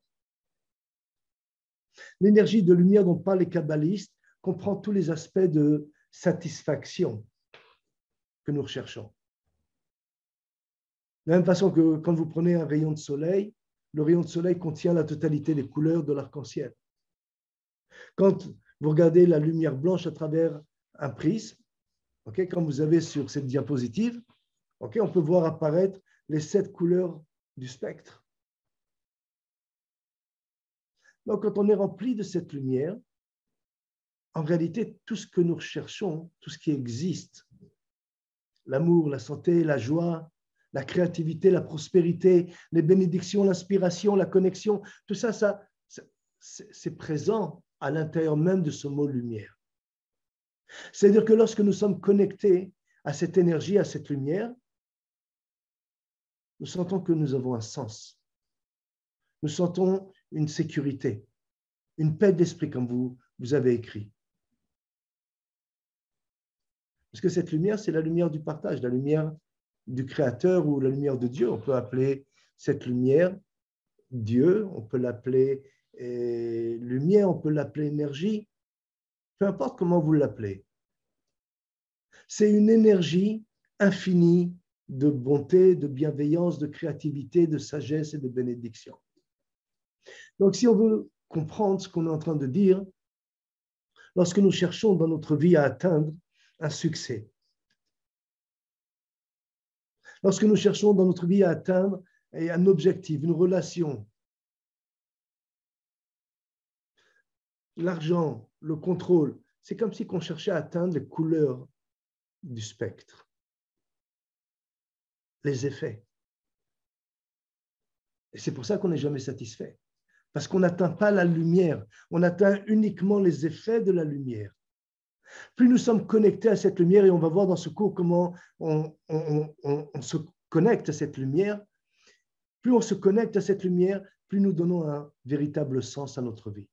L'énergie de lumière dont parlent les kabbalistes comprend tous les aspects de satisfaction que nous recherchons. De la même façon que quand vous prenez un rayon de soleil, le rayon de soleil contient la totalité des couleurs de l'arc-en-ciel. Quand vous regardez la lumière blanche à travers un prisme, okay, comme vous avez sur cette diapositive, okay, on peut voir apparaître les 7 couleurs du spectre. Donc, quand on est rempli de cette lumière, en réalité, tout ce que nous recherchons, tout ce qui existe, l'amour, la santé, la joie, la créativité, la prospérité, les bénédictions, l'inspiration, la connexion, tout ça, c'est présent à l'intérieur même de ce mot lumière. C'est-à-dire que lorsque nous sommes connectés à cette énergie, à cette lumière, nous sentons que nous avons un sens. Nous sentons une sécurité, une paix d'esprit, comme vous avez écrit. Parce que cette lumière, c'est la lumière du partage, la lumière du Créateur ou la lumière de Dieu. On peut appeler cette lumière Dieu, on peut l'appeler lumière, on peut l'appeler énergie, peu importe comment vous l'appelez. C'est une énergie infinie de bonté, de bienveillance, de créativité, de sagesse et de bénédiction. Donc, si on veut comprendre ce qu'on est en train de dire, lorsque nous cherchons dans notre vie à atteindre un succès, lorsque nous cherchons dans notre vie à atteindre un objectif, une relation, l'argent, le contrôle, c'est comme si on cherchait à atteindre les couleurs du spectre, les effets. Et c'est pour ça qu'on n'est jamais satisfait. Parce qu'on n'atteint pas la lumière, on atteint uniquement les effets de la lumière. Plus nous sommes connectés à cette lumière, et on va voir dans ce cours comment on se connecte à cette lumière, plus on se connecte à cette lumière, plus nous donnons un véritable sens à notre vie.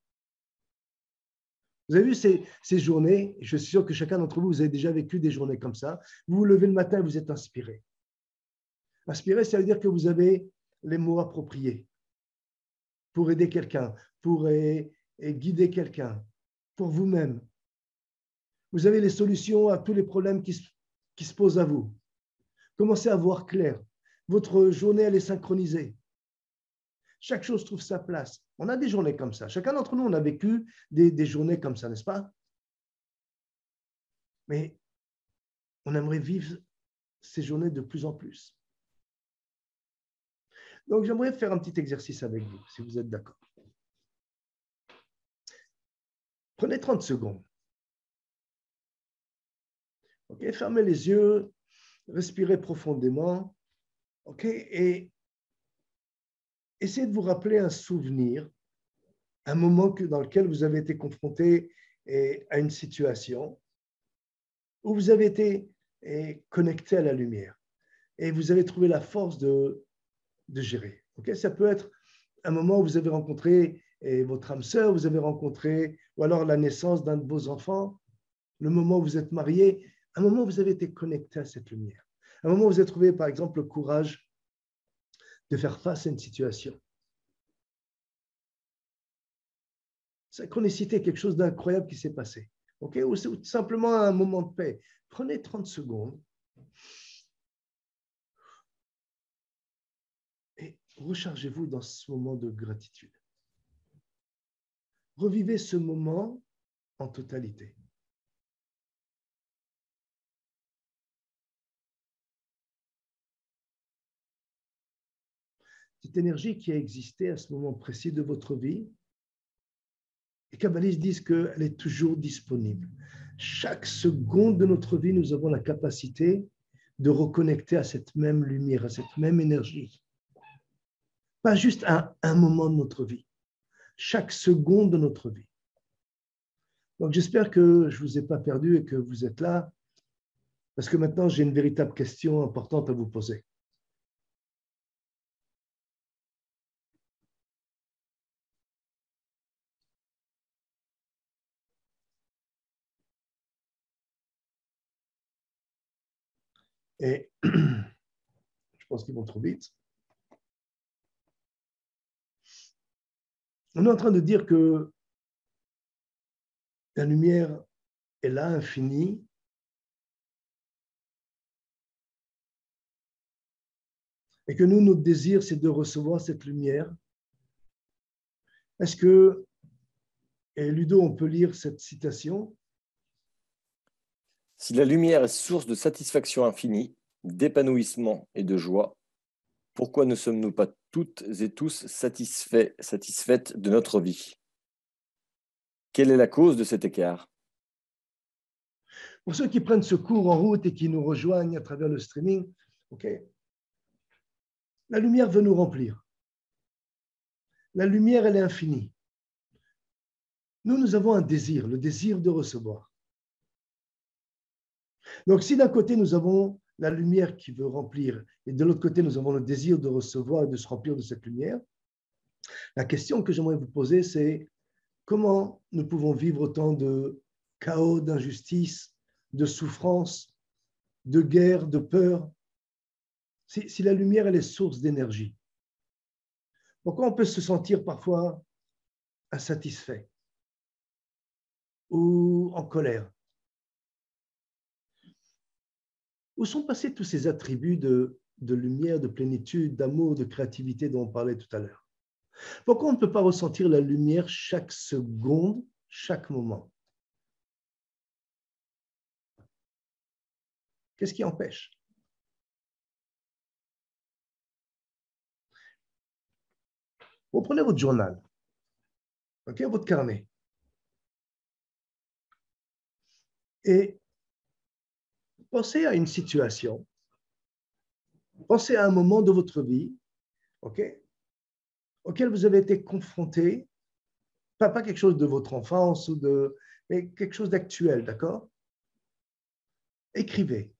Vous avez vu ces journées, je suis sûr que chacun d'entre vous, vous avez déjà vécu des journées comme ça, vous vous levez le matin et vous êtes inspiré. Inspiré, ça veut dire que vous avez les mots appropriés pour aider quelqu'un, pour guider quelqu'un, pour vous-même. Vous avez les solutions à tous les problèmes qui se posent à vous. Commencez à voir clair. Votre journée, elle est synchronisée. Chaque chose trouve sa place. On a des journées comme ça. Chacun d'entre nous, on a vécu des journées comme ça, n'est-ce pas? Mais on aimerait vivre ces journées de plus en plus. Donc, j'aimerais faire un petit exercice avec vous, si vous êtes d'accord. Prenez 30 secondes. OK, fermez les yeux, respirez profondément. OK, et essayez de vous rappeler un souvenir, un moment dans lequel vous avez été confronté à une situation où vous avez été connecté à la lumière et vous avez trouvé la force de gérer. Okay? Ça peut être un moment où vous avez rencontré votre âme sœur, vous avez rencontré, ou alors la naissance d'un de vos enfants, le moment où vous êtes marié, un moment où vous avez été connecté à cette lumière, un moment où vous avez trouvé, par exemple, le courage de faire face à une situation. Synchronicité, quelque chose d'incroyable qui s'est passé. Okay? Ou c'est simplement un moment de paix. Prenez 30 secondes et rechargez-vous dans ce moment de gratitude. Revivez ce moment en totalité. Cette énergie qui a existé à ce moment précis de votre vie, les kabbalistes disent qu'elle est toujours disponible. Chaque seconde de notre vie, nous avons la capacité de reconnecter à cette même lumière, à cette même énergie. Pas juste à un moment de notre vie, chaque seconde de notre vie. Donc j'espère que je ne vous ai pas perdu et que vous êtes là, parce que maintenant j'ai une véritable question importante à vous poser. Et je pense qu'ils vont trop vite. On est en train de dire que la lumière est là, infinie, et que nous, notre désir, c'est de recevoir cette lumière. Est-ce que Et Ludo, on peut lire cette citation. Si la lumière est source de satisfaction infinie, d'épanouissement et de joie, pourquoi ne sommes-nous pas toutes et tous satisfaites de notre vie? Quelle est la cause de cet écart? Pour ceux qui prennent ce cours en route et qui nous rejoignent à travers le streaming, la lumière veut nous remplir. La lumière, elle est infinie. Nous avons un désir, le désir de recevoir. Donc, si d'un côté, nous avons la lumière qui veut remplir et de l'autre côté, nous avons le désir de recevoir et de se remplir de cette lumière, la question que j'aimerais vous poser, c'est comment nous pouvons vivre autant de chaos, d'injustice, de souffrance, de guerre, de peur, si la lumière, elle est source d'énergie? Pourquoi on peut se sentir parfois insatisfait ou en colère? Où sont passés tous ces attributs de lumière, de plénitude, d'amour, de créativité dont on parlait tout à l'heure? Pourquoi on ne peut pas ressentir la lumière chaque seconde, chaque moment? Qu'est-ce qui empêche? Vous prenez votre journal, votre carnet, et pensez à une situation, pensez à un moment de votre vie, auquel vous avez été confronté, pas quelque chose de votre enfance, mais quelque chose d'actuel, d'accord? Écrivez,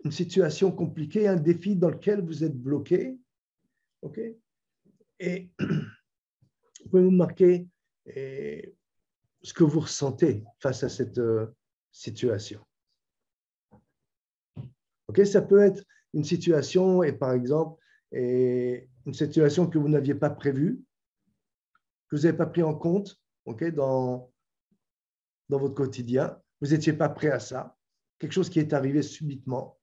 une situation compliquée, un défi dans lequel vous êtes bloqué, et vous pouvez vous marquer ce que vous ressentez face à cette situation. Ça peut être une situation, et par exemple, une situation que vous n'aviez pas prévue, que vous n'avez pas pris en compte dans votre quotidien. Vous n'étiez pas prêt à ça. Quelque chose qui est arrivé subitement.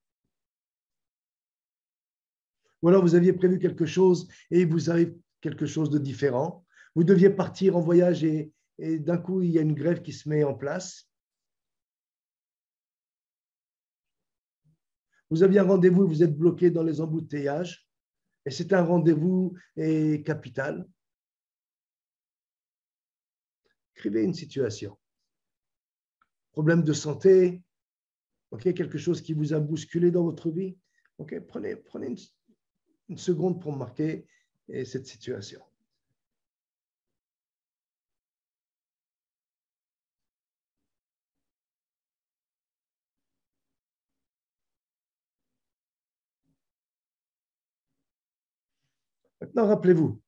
Ou alors vous aviez prévu quelque chose et il vous arrive quelque chose de différent. Vous deviez partir en voyage et d'un coup, il y a une grève qui se met en place. Vous aviez un rendez-vous, vous êtes bloqué dans les embouteillages et c'est un rendez-vous capital. Écrivez une situation. Problème de santé, quelque chose qui vous a bousculé dans votre vie. Prenez une seconde pour marquer cette situation. Maintenant, rappelez-vous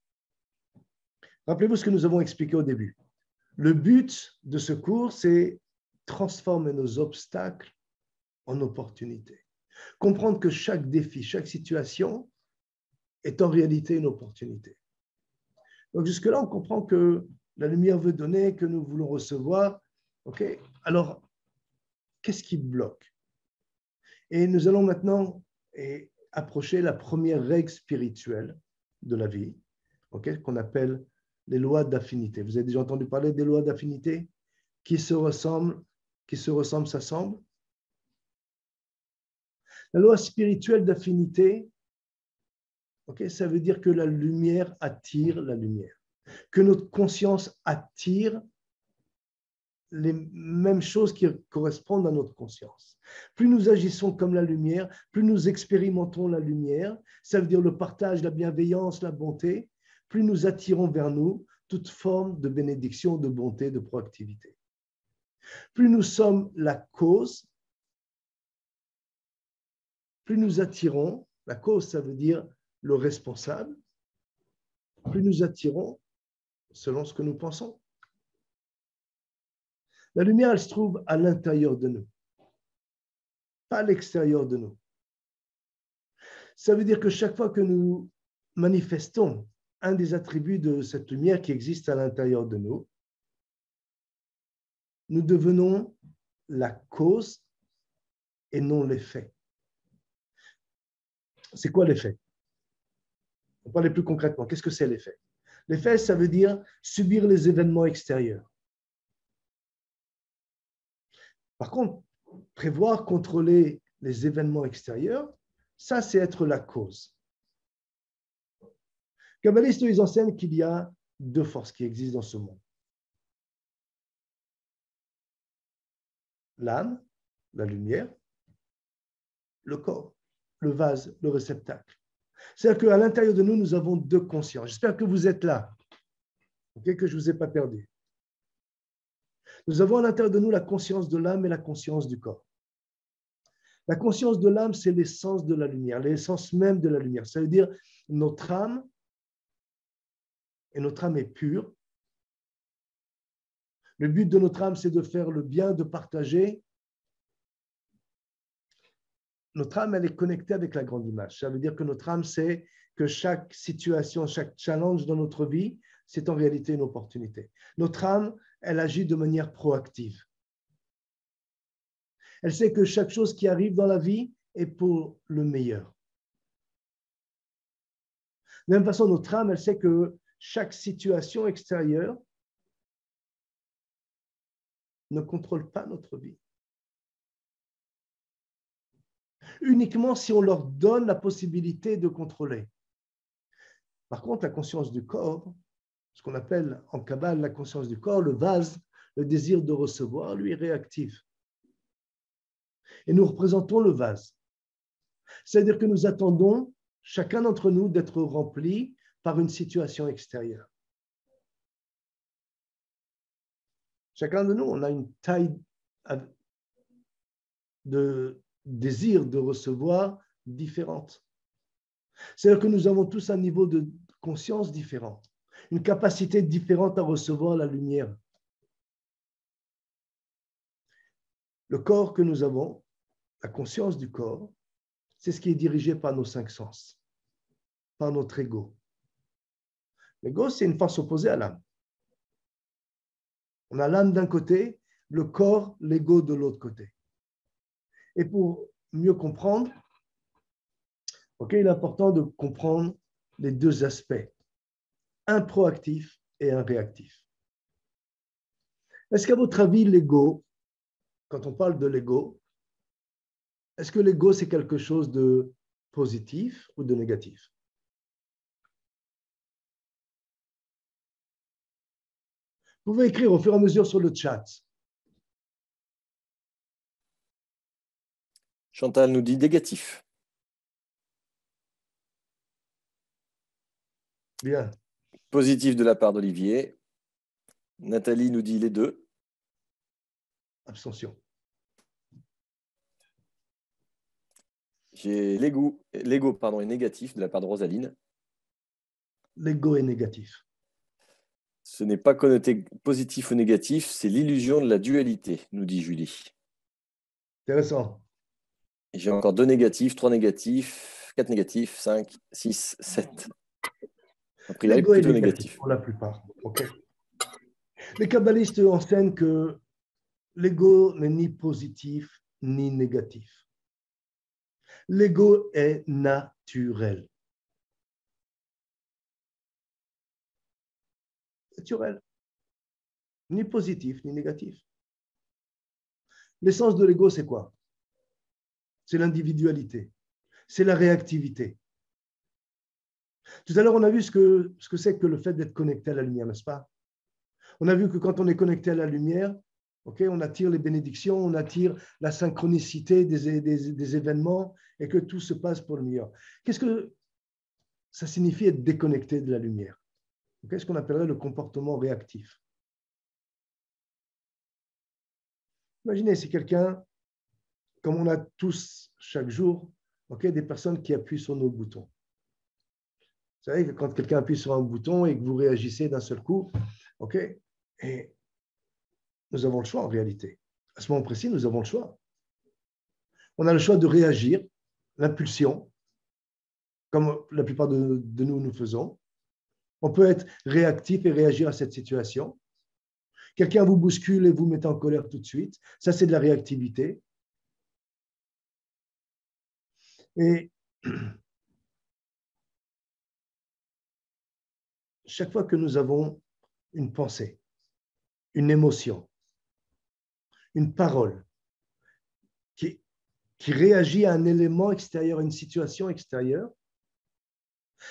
ce que nous avons expliqué au début. Le but de ce cours, c'est transformer nos obstacles en opportunités. Comprendre que chaque défi, chaque situation est en réalité une opportunité. Donc jusque-là, on comprend que la lumière veut donner, que nous voulons recevoir. Alors, qu'est-ce qui bloque? Et nous allons maintenant approcher la première règle spirituelle de la vie, qu'on appelle les lois d'affinité. Vous avez déjà entendu parler des lois d'affinité? Qui se ressemblent, s'assemblent. La loi spirituelle d'affinité, ça veut dire que la lumière attire la lumière, que notre conscience attire les mêmes choses qui correspondent à notre conscience. Plus nous agissons comme la lumière, plus nous expérimentons la lumière, ça veut dire le partage, la bienveillance, la bonté, plus nous attirons vers nous toute forme de bénédiction, de bonté, de proactivité. Plus nous sommes la cause, plus nous attirons, la cause ça veut dire le responsable, plus nous attirons selon ce que nous pensons. La lumière, elle se trouve à l'intérieur de nous, pas à l'extérieur de nous. Ça veut dire que chaque fois que nous manifestons un des attributs de cette lumière qui existe à l'intérieur de nous, nous devenons la cause et non l'effet. C'est quoi l'effet? On va parler plus concrètement. Qu'est-ce que c'est l'effet? L'effet, ça veut dire subir les événements extérieurs. Par contre, prévoir, contrôler les événements extérieurs, ça, c'est être la cause. Les kabbalistes, ils enseignent qu'il y a deux forces qui existent dans ce monde. L'âme, la lumière, le corps, le vase, le réceptacle. C'est-à-dire qu'à l'intérieur de nous, nous avons deux consciences. J'espère que vous êtes là, okay, que je ne vous ai pas perdu. Nous avons à l'intérieur de nous la conscience de l'âme et la conscience du corps. La conscience de l'âme, c'est l'essence de la lumière, l'essence même de la lumière. Ça veut dire notre âme, et notre âme est pure. Le but de notre âme, c'est de faire le bien, de partager. Notre âme, elle est connectée avec la grande image. Ça veut dire que notre âme, c'est que chaque situation, chaque challenge dans notre vie, c'est en réalité une opportunité. Notre âme, elle agit de manière proactive. Elle sait que chaque chose qui arrive dans la vie est pour le meilleur. De la même façon, notre âme, elle sait que chaque situation extérieure ne contrôle pas notre vie. Uniquement si on leur donne la possibilité de contrôler. Par contre, la conscience du corps, ce qu'on appelle en Kabbale la conscience du corps, le vase, le désir de recevoir, lui est réactif. Et nous représentons le vase. C'est-à-dire que nous attendons, chacun d'entre nous, d'être rempli par une situation extérieure. Chacun de nous, on a une taille de désir de recevoir différente. C'est-à-dire que nous avons tous un niveau de conscience différent, une capacité différente à recevoir la lumière. Le corps que nous avons, la conscience du corps, c'est ce qui est dirigé par nos cinq sens, par notre ego. L'ego, c'est une force opposée à l'âme. On a l'âme d'un côté, le corps, l'ego de l'autre côté. Et pour mieux comprendre, il est important de comprendre les deux aspects, un proactif et un réactif. Est-ce qu'à votre avis, l'ego, quand on parle de l'ego, est-ce que l'ego, c'est quelque chose de positif ou de négatif? Vous pouvez écrire au fur et à mesure sur le chat. Chantal nous dit négatif. Bien. Positif de la part d'Olivier. Nathalie nous dit les deux. Abstention. J'ai l'ego est négatif de la part de Rosaline. L'ego est négatif. Ce n'est pas connoté positif ou négatif, c'est l'illusion de la dualité, nous dit Julie. Intéressant. J'ai encore 2 négatifs, 3 négatifs, 4 négatifs, 5, 6, 7. A priori, L'ego est plutôt négatif pour la plupart. Okay. Les kabbalistes enseignent que l'ego n'est ni positif ni négatif. L'ego est naturel. Naturel. Ni positif ni négatif. L'essence de l'ego, c'est quoi? C'est l'individualité. C'est la réactivité. Tout à l'heure, on a vu ce que c'est que le fait d'être connecté à la lumière, n'est-ce pas? On a vu que quand on est connecté à la lumière, on attire les bénédictions, on attire la synchronicité des événements et que tout se passe pour le meilleur. Qu'est-ce que ça signifie être déconnecté de la lumière? Ce qu'on appellerait le comportement réactif. Imaginez si quelqu'un, comme on a tous chaque jour, des personnes qui appuient sur nos boutons. Vous savez que quand quelqu'un appuie sur un bouton et que vous réagissez d'un seul coup, et nous avons le choix en réalité. À ce moment précis, nous avons le choix. On a le choix de réagir, l'impulsion, comme la plupart de nous faisons. On peut être réactif et réagir à cette situation. Quelqu'un vous bouscule et vous met en colère tout de suite. Ça, c'est de la réactivité. Et chaque fois que nous avons une pensée, une émotion, une parole qui réagit à un élément extérieur, à une situation extérieure,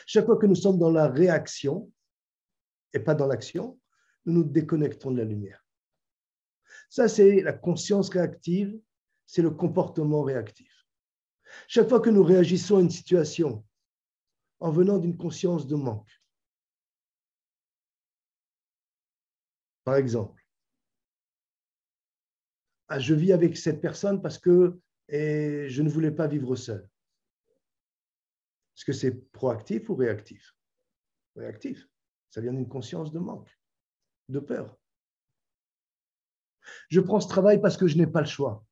chaque fois que nous sommes dans la réaction et pas dans l'action, nous nous déconnectons de la lumière. Ça, c'est la conscience réactive, c'est le comportement réactif. Chaque fois que nous réagissons à une situation en venant d'une conscience de manque, par exemple, je vis avec cette personne parce que je ne voulais pas vivre seul. Est-ce que c'est proactif ou réactif? Réactif. Ça vient d'une conscience de manque, de peur. Je prends ce travail parce que je n'ai pas le choix.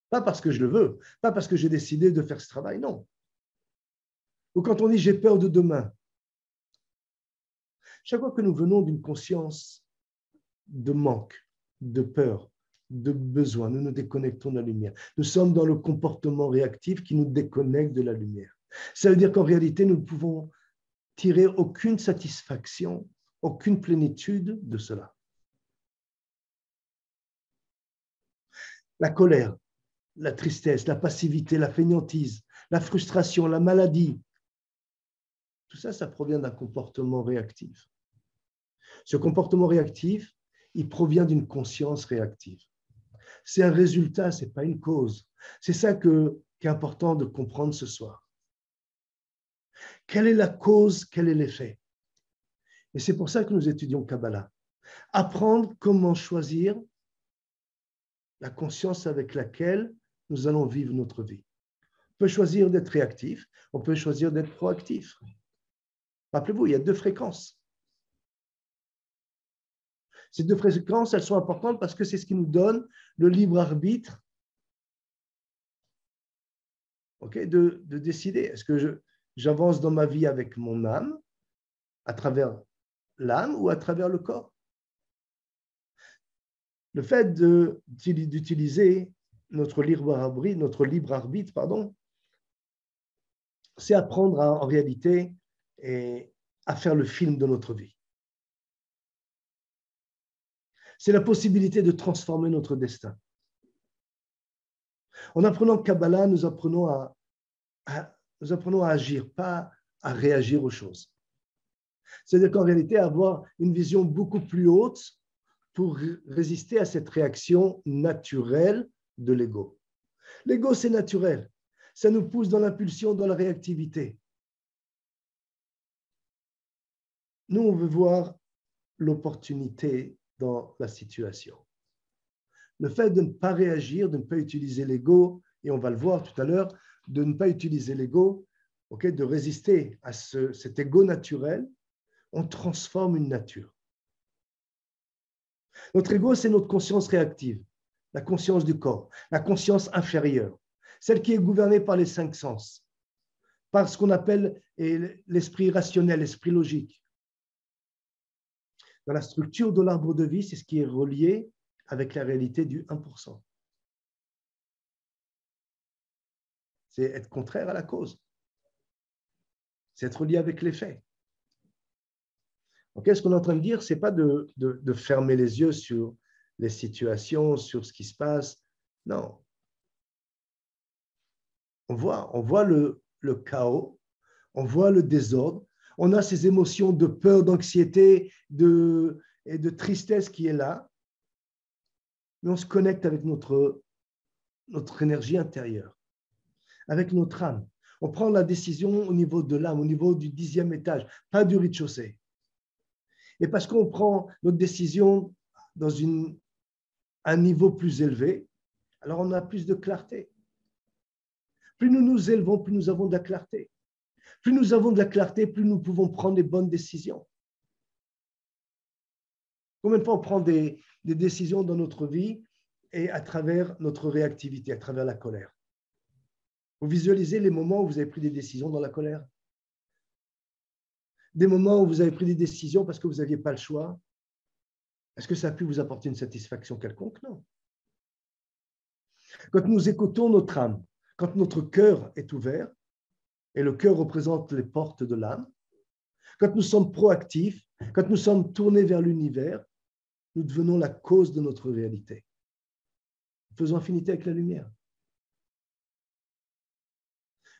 Pas parce que je le veux, pas parce que j'ai décidé de faire ce travail, non. Ou quand on dit j'ai peur de demain. Chaque fois que nous venons d'une conscience de manque, de peur, de besoin, nous nous déconnectons de la lumière. Nous sommes dans le comportement réactif qui nous déconnecte de la lumière. Ça veut dire qu'en réalité, nous ne pouvons tirer aucune satisfaction, aucune plénitude de cela. La colère, la tristesse, la passivité, la fainéantise, la frustration, la maladie, tout ça, ça provient d'un comportement réactif. Ce comportement réactif, il provient d'une conscience réactive. C'est un résultat, ce n'est pas une cause. C'est ça qui est important de comprendre ce soir. Quelle est la cause, quel est l'effet? Et c'est pour ça que nous étudions Kabbalah. Apprendre comment choisir la conscience avec laquelle nous allons vivre notre vie. On peut choisir d'être réactif, on peut choisir d'être proactif. Rappelez-vous, il y a 2 fréquences. Ces 2 fréquences, elles sont importantes parce que c'est ce qui nous donne le libre arbitre, de décider. Est-ce que j'avance dans ma vie avec mon âme, à travers l'âme ou à travers le corps? Le fait d'utiliser notre libre arbitre, c'est apprendre en réalité à faire le film de notre vie. C'est la possibilité de transformer notre destin. En apprenant Kabbalah, nous apprenons à agir, pas à réagir aux choses. C'est-à-dire qu'en réalité, avoir une vision beaucoup plus haute pour résister à cette réaction naturelle de l'ego. L'ego, c'est naturel. Ça nous pousse dans l'impulsion, dans la réactivité. Nous, on veut voir l'opportunité dans la situation. Le fait de ne pas réagir, de ne pas utiliser l'ego, et on va le voir tout à l'heure, de ne pas utiliser l'ego, de résister à cet ego naturel, on transforme une nature. Notre ego, c'est notre conscience réactive, la conscience du corps, la conscience inférieure, celle qui est gouvernée par les 5 sens, par ce qu'on appelle l'esprit rationnel, l'esprit logique. Dans la structure de l'arbre de vie, c'est ce qui est relié avec la réalité du 1%. C'est être contraire à la cause. C'est être lié avec les faits. Ce qu'on est en train de dire, ce n'est pas de fermer les yeux sur les situations, sur ce qui se passe. Non. On voit le chaos, on voit le désordre, on a ces émotions de peur, d'anxiété et de tristesse qui est là, mais on se connecte avec notre énergie intérieure, avec notre âme. On prend la décision au niveau de l'âme, au niveau du 10e étage, pas du rez-de-chaussée. Et parce qu'on prend notre décision dans un niveau plus élevé, alors on a plus de clarté. Plus nous nous élevons, plus nous avons de la clarté. Plus nous avons de la clarté, plus nous pouvons prendre les bonnes décisions. Combien de fois on prend des décisions dans notre vie et à travers notre réactivité, à travers la colère? Vous visualisez les moments où vous avez pris des décisions dans la colère? Des moments où vous avez pris des décisions parce que vous n'aviez pas le choix? Est-ce que ça a pu vous apporter une satisfaction quelconque? Non. Quand nous écoutons notre âme, quand notre cœur est ouvert, et le cœur représente les portes de l'âme, Quand nous sommes proactifs, quand nous sommes tournés vers l'univers, nous devenons la cause de notre réalité. Faisons affinité avec la lumière.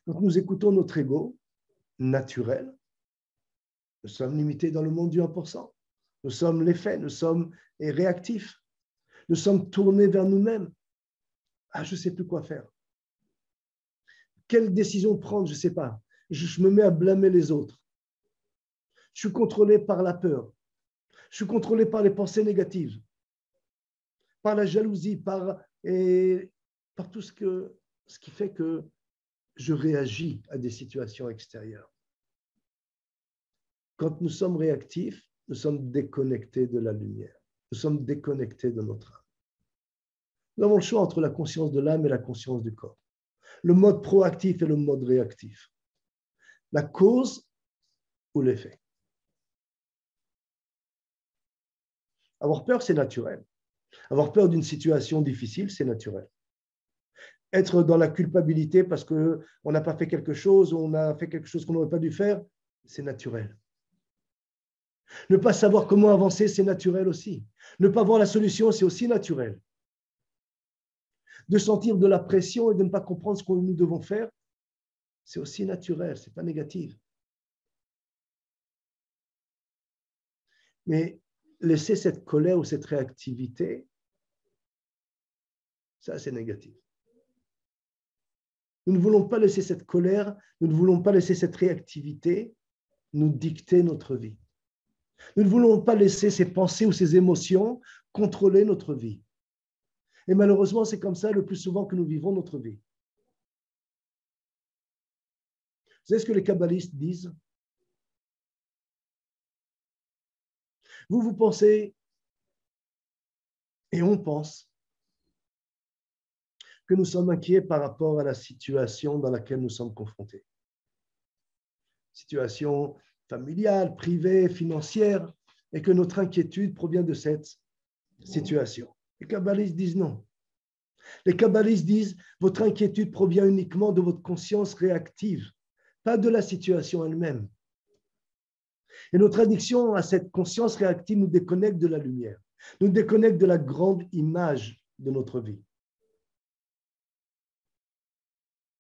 Quand nous écoutons notre ego naturel, nous sommes limités dans le monde du 1%. Nous sommes l'effet, nous sommes réactifs. Nous sommes tournés vers nous-mêmes. Ah, je ne sais plus quoi faire. Quelle décision prendre, je ne sais pas. Je me mets à blâmer les autres. Je suis contrôlé par la peur. Je suis contrôlé par les pensées négatives, par la jalousie, par tout ce qui fait que je réagis à des situations extérieures. Quand nous sommes réactifs, nous sommes déconnectés de la lumière. Nous sommes déconnectés de notre âme. Nous avons le choix entre la conscience de l'âme et la conscience du corps. Le mode proactif et le mode réactif. La cause ou l'effet. Avoir peur, c'est naturel. Avoir peur d'une situation difficile, c'est naturel. Être dans la culpabilité parce qu'on n'a pas fait quelque chose, ou on a fait quelque chose qu'on n'aurait pas dû faire, c'est naturel. Ne pas savoir comment avancer, c'est naturel aussi. Ne pas voir la solution, c'est aussi naturel. De sentir de la pression et de ne pas comprendre ce que nous devons faire, c'est aussi naturel, ce n'est pas négatif. Mais laisser cette colère ou cette réactivité, ça c'est négatif. Nous ne voulons pas laisser cette colère, nous ne voulons pas laisser cette réactivité nous dicter notre vie. Nous ne voulons pas laisser ces pensées ou ces émotions contrôler notre vie. Et malheureusement, c'est comme ça le plus souvent que nous vivons notre vie. Vous savez ce que les kabbalistes disent? Vous pensez, et on pense, que nous sommes inquiets par rapport à la situation dans laquelle nous sommes confrontés. Situation familiale, privée, financière, et que notre inquiétude provient de cette situation. Les kabbalistes disent non. Les kabbalistes disent votre inquiétude provient uniquement de votre conscience réactive, pas de la situation elle-même. Et notre addiction à cette conscience réactive nous déconnecte de la lumière, nous déconnecte de la grande image de notre vie.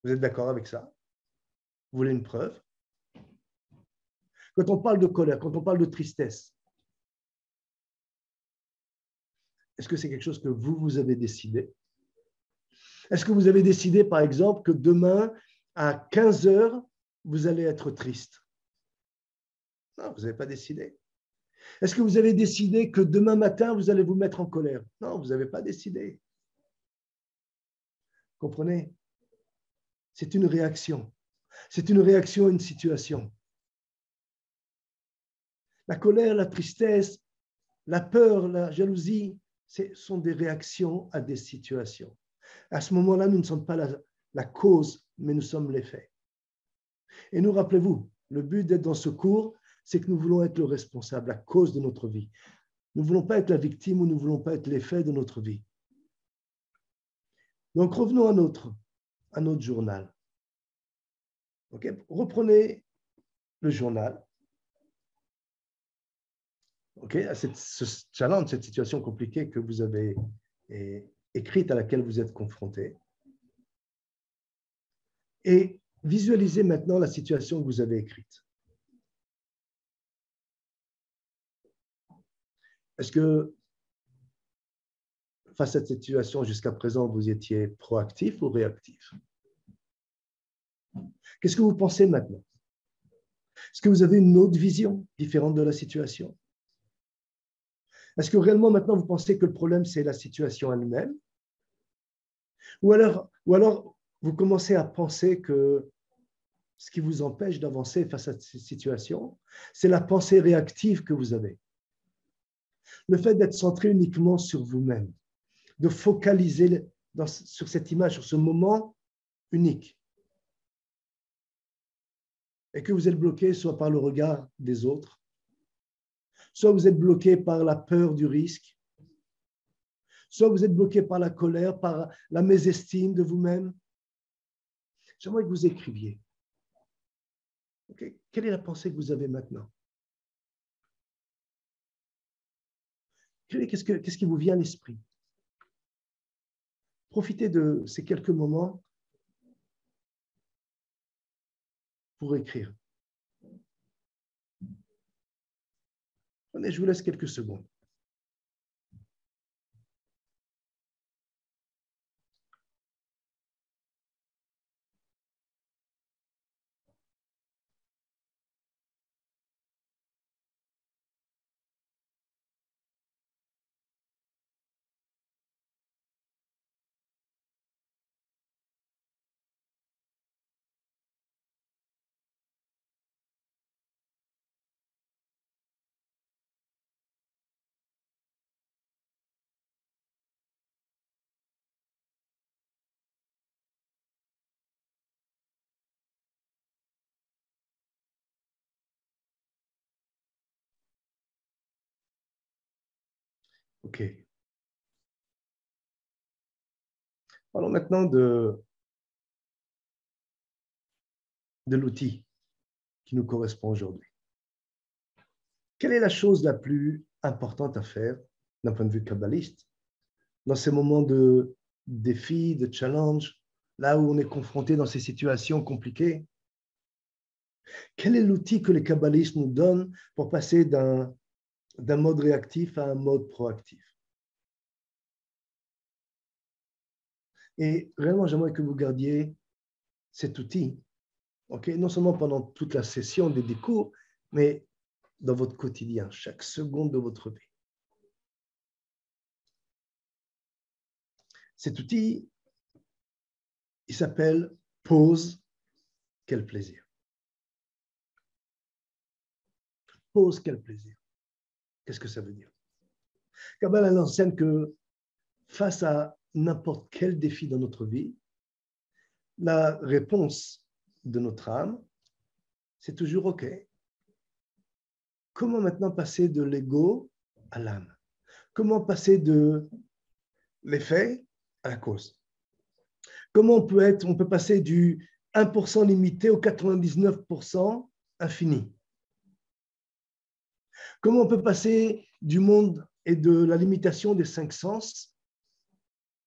Vous êtes d'accord avec ça? Vous voulez une preuve? Quand on parle de colère, quand on parle de tristesse, est-ce que c'est quelque chose que vous avez décidé? Est-ce que vous avez décidé, par exemple, que demain, à 15 heures, vous allez être triste? Non, vous n'avez pas décidé. Est-ce que vous avez décidé que demain matin, vous allez vous mettre en colère? Non, vous n'avez pas décidé. Comprenez? C'est une réaction. C'est une réaction à une situation. La colère, la tristesse, la peur, la jalousie, ce sont des réactions à des situations. À ce moment-là, nous ne sommes pas la cause, mais nous sommes l'effet. Et nous, rappelez-vous, le but d'être dans ce cours, c'est que nous voulons être le responsable, la cause de notre vie. Nous ne voulons pas être la victime ou nous ne voulons pas être l'effet de notre vie. Donc, revenons à notre journal. Okay? Reprenez le journal. Okay? À ce challenge, cette situation compliquée que vous avez écrite, à laquelle vous êtes confronté. Et visualisez maintenant la situation que vous avez écrite. Est-ce que face à cette situation, jusqu'à présent, vous étiez proactif ou réactif? Qu'est-ce que vous pensez maintenant? Est-ce que vous avez une autre vision différente de la situation? Est-ce que réellement maintenant vous pensez que le problème c'est la situation elle-même? Ou alors vous commencez à penser que ce qui vous empêche d'avancer face à cette situation, c'est la pensée réactive que vous avez. Le fait d'être centré uniquement sur vous-même, de focaliser sur cette image, sur ce moment unique. Et que vous êtes bloqué soit par le regard des autres, soit vous êtes bloqué par la peur du risque, soit vous êtes bloqué par la colère, par la mésestime de vous-même. J'aimerais que vous écriviez. Okay. Quelle est la pensée que vous avez maintenant? Écrivez qu'est-ce qui vous vient à l'esprit. Profitez de ces quelques moments pour écrire. Allez, je vous laisse quelques secondes. OK. Parlons maintenant de l'outil qui nous correspond aujourd'hui. Quelle est la chose la plus importante à faire d'un point de vue kabbaliste dans ces moments de défi, de challenge, là où on est confronté dans ces situations compliquées? Quel est l'outil que les kabbalistes nous donnent pour passer d'un mode réactif à un mode proactif? Et réellement, j'aimerais que vous gardiez cet outil, okay? Non seulement pendant toute la session des cours, mais dans votre quotidien, chaque seconde de votre vie. Cet outil, il s'appelle « Pause, quel plaisir ». Pause, quel plaisir. Qu'est-ce que ça veut dire? Kabbalah enseigne que face à n'importe quel défi dans notre vie, la réponse de notre âme, c'est toujours OK. Comment maintenant passer de l'ego à l'âme? Comment passer de l'effet à la cause? Comment on peut passer du 1% limité au 99% infini? Comment on peut passer du monde et de la limitation des 5 sens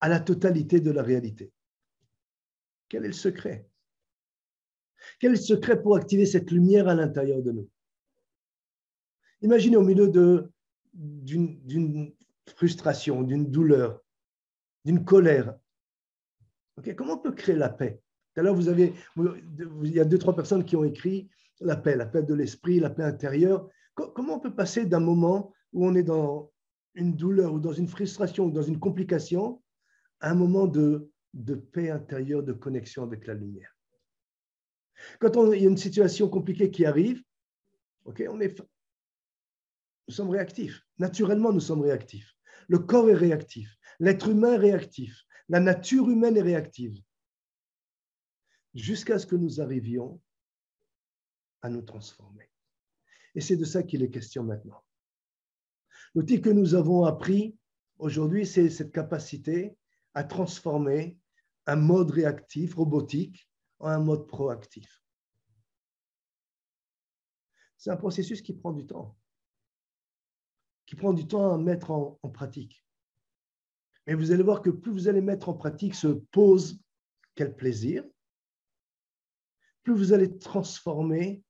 à la totalité de la réalité? Quel est le secret? Quel est le secret pour activer cette lumière à l'intérieur de nous? Imaginez au milieu d'une frustration, d'une douleur, d'une colère. Okay, comment on peut créer la paix? Tout à l'heure, il y a 2-3 personnes qui ont écrit la paix de l'esprit, la paix intérieure. Comment on peut passer d'un moment où on est dans une douleur ou dans une frustration ou dans une complication à un moment de paix intérieure, de connexion avec la lumière? Quand il y a une situation compliquée qui arrive, okay, nous sommes réactifs. Naturellement, nous sommes réactifs. Le corps est réactif. L'être humain est réactif. La nature humaine est réactive. Jusqu'à ce que nous arrivions à nous transformer. Et c'est de ça qu'il est question maintenant. L'outil que nous avons appris aujourd'hui, c'est cette capacité à transformer un mode réactif, robotique, en un mode proactif. C'est un processus qui prend du temps. À mettre en pratique. Mais vous allez voir que plus vous allez mettre en pratique ce pause, quel plaisir, plus vous allez transformer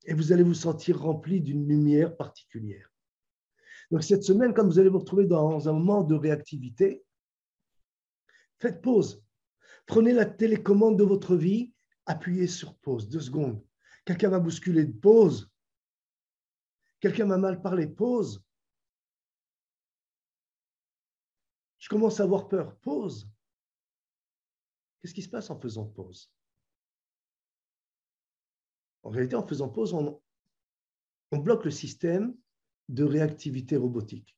et vous allez vous sentir rempli d'une lumière particulière. Donc cette semaine, quand vous allez vous retrouver dans un moment de réactivité, faites pause. Prenez la télécommande de votre vie, appuyez sur pause, 2 secondes. Quelqu'un va bousculer, pause. Quelqu'un m'a mal parlé, pause. Je commence à avoir peur, pause. Qu'est-ce qui se passe en faisant pause? En réalité, en faisant pause, on bloque le système de réactivité robotique.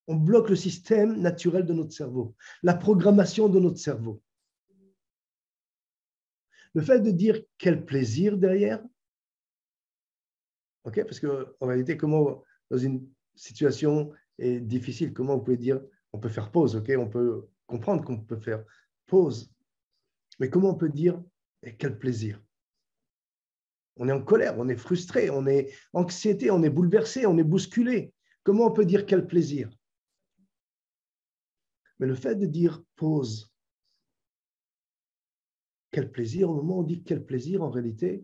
On bloque le système naturel de notre cerveau, la programmation de notre cerveau. Le fait de dire quel plaisir derrière, okay, parce qu'en réalité, comment, dans une situation difficile, comment vous pouvez dire, on peut faire pause, okay, on peut comprendre qu'on peut faire pause, mais comment on peut dire quel plaisir? On est en colère, on est frustré, on est anxiété, on est bouleversé, on est bousculé. Comment on peut dire quel plaisir? Mais le fait de dire pause, quel plaisir, au moment où on dit quel plaisir, en réalité,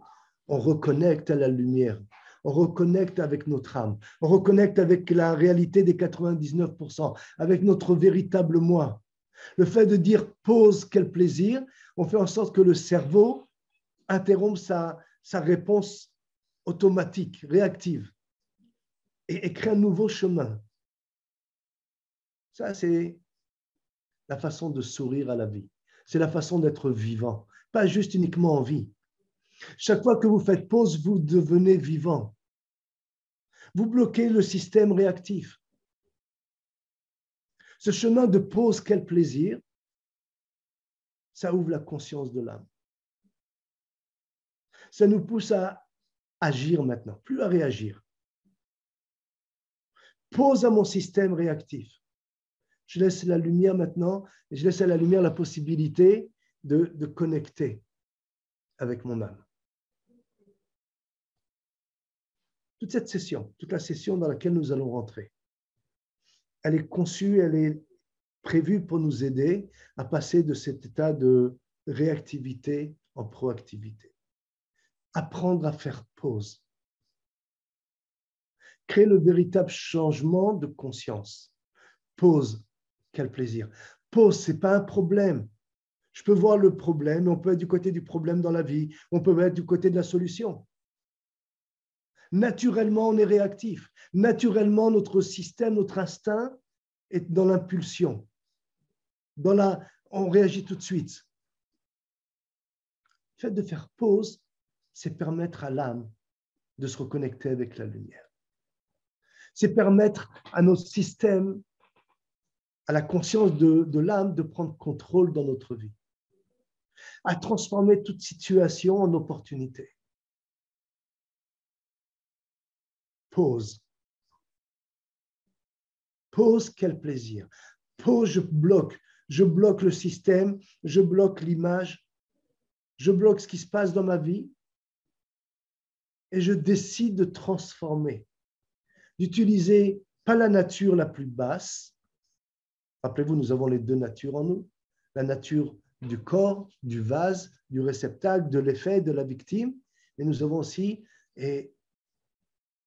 on reconnecte à la lumière, on reconnecte avec notre âme, on reconnecte avec la réalité des 99%, avec notre véritable moi. Le fait de dire pause, quel plaisir, on fait en sorte que le cerveau interrompt sa réponse automatique, réactive, et crée un nouveau chemin. Ça, c'est la façon de sourire à la vie. C'est la façon d'être vivant, pas juste uniquement en vie. Chaque fois que vous faites pause, vous devenez vivant. Vous bloquez le système réactif. Ce chemin de pause, quel plaisir, ça ouvre la conscience de l'âme. Ça nous pousse à agir maintenant, plus à réagir. Pause à mon système réactif. Je laisse la lumière maintenant, et je laisse à la lumière la possibilité de connecter avec mon âme. Toute cette session, toute la session dans laquelle nous allons rentrer, elle est conçue, elle est prévue pour nous aider à passer de cet état de réactivité en proactivité. Apprendre à faire pause. Créer le véritable changement de conscience. Pause, quel plaisir. Pause, ce n'est pas un problème. Je peux voir le problème, on peut être du côté du problème dans la vie, on peut être du côté de la solution. Naturellement, on est réactif. Naturellement, notre système, notre instinct est dans l'impulsion. On réagit tout de suite. Le fait de faire pause, c'est permettre à l'âme de se reconnecter avec la lumière. C'est permettre à notre système, à la conscience de l'âme de prendre contrôle dans notre vie, à transformer toute situation en opportunité. Pause. Pause, quel plaisir. Pause, je bloque le système, je bloque l'image, je bloque ce qui se passe dans ma vie et je décide de transformer, d'utiliser pas la nature la plus basse. Rappelez-vous, nous avons les deux natures en nous, la nature du corps, du vase, du réceptacle, de l'effet, de la victime, et nous avons aussi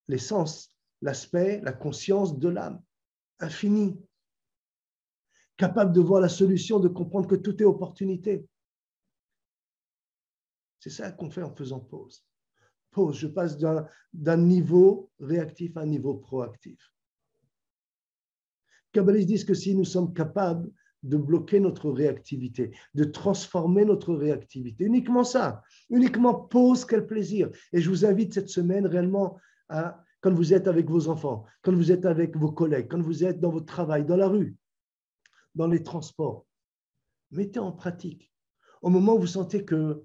l'essence, l'aspect, la conscience de l'âme, infinie, capable de voir la solution, de comprendre que tout est opportunité. C'est ça qu'on fait en faisant pause. Pause, je passe d'un niveau réactif à un niveau proactif. Les kabbalistes disent que si nous sommes capables de bloquer notre réactivité, de transformer notre réactivité, uniquement ça, uniquement pause, quel plaisir. Et je vous invite cette semaine réellement à, quand vous êtes avec vos enfants, quand vous êtes avec vos collègues, quand vous êtes dans votre travail, dans la rue, dans les transports, mettez en pratique. Au moment où vous sentez que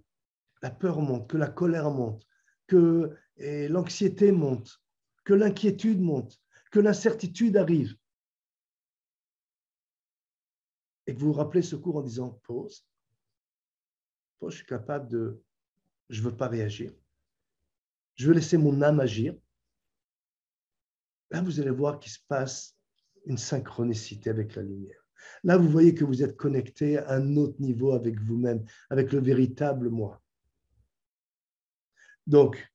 la peur monte, que la colère monte, que l'anxiété monte, que l'inquiétude monte, que l'incertitude arrive, et que vous vous rappelez ce cours en disant pause, je suis capable je ne veux pas réagir, je veux laisser mon âme agir. Là, vous allez voir qu'il se passe une synchronicité avec la lumière. Là, vous voyez que vous êtes connecté à un autre niveau avec vous-même, avec le véritable moi. Donc,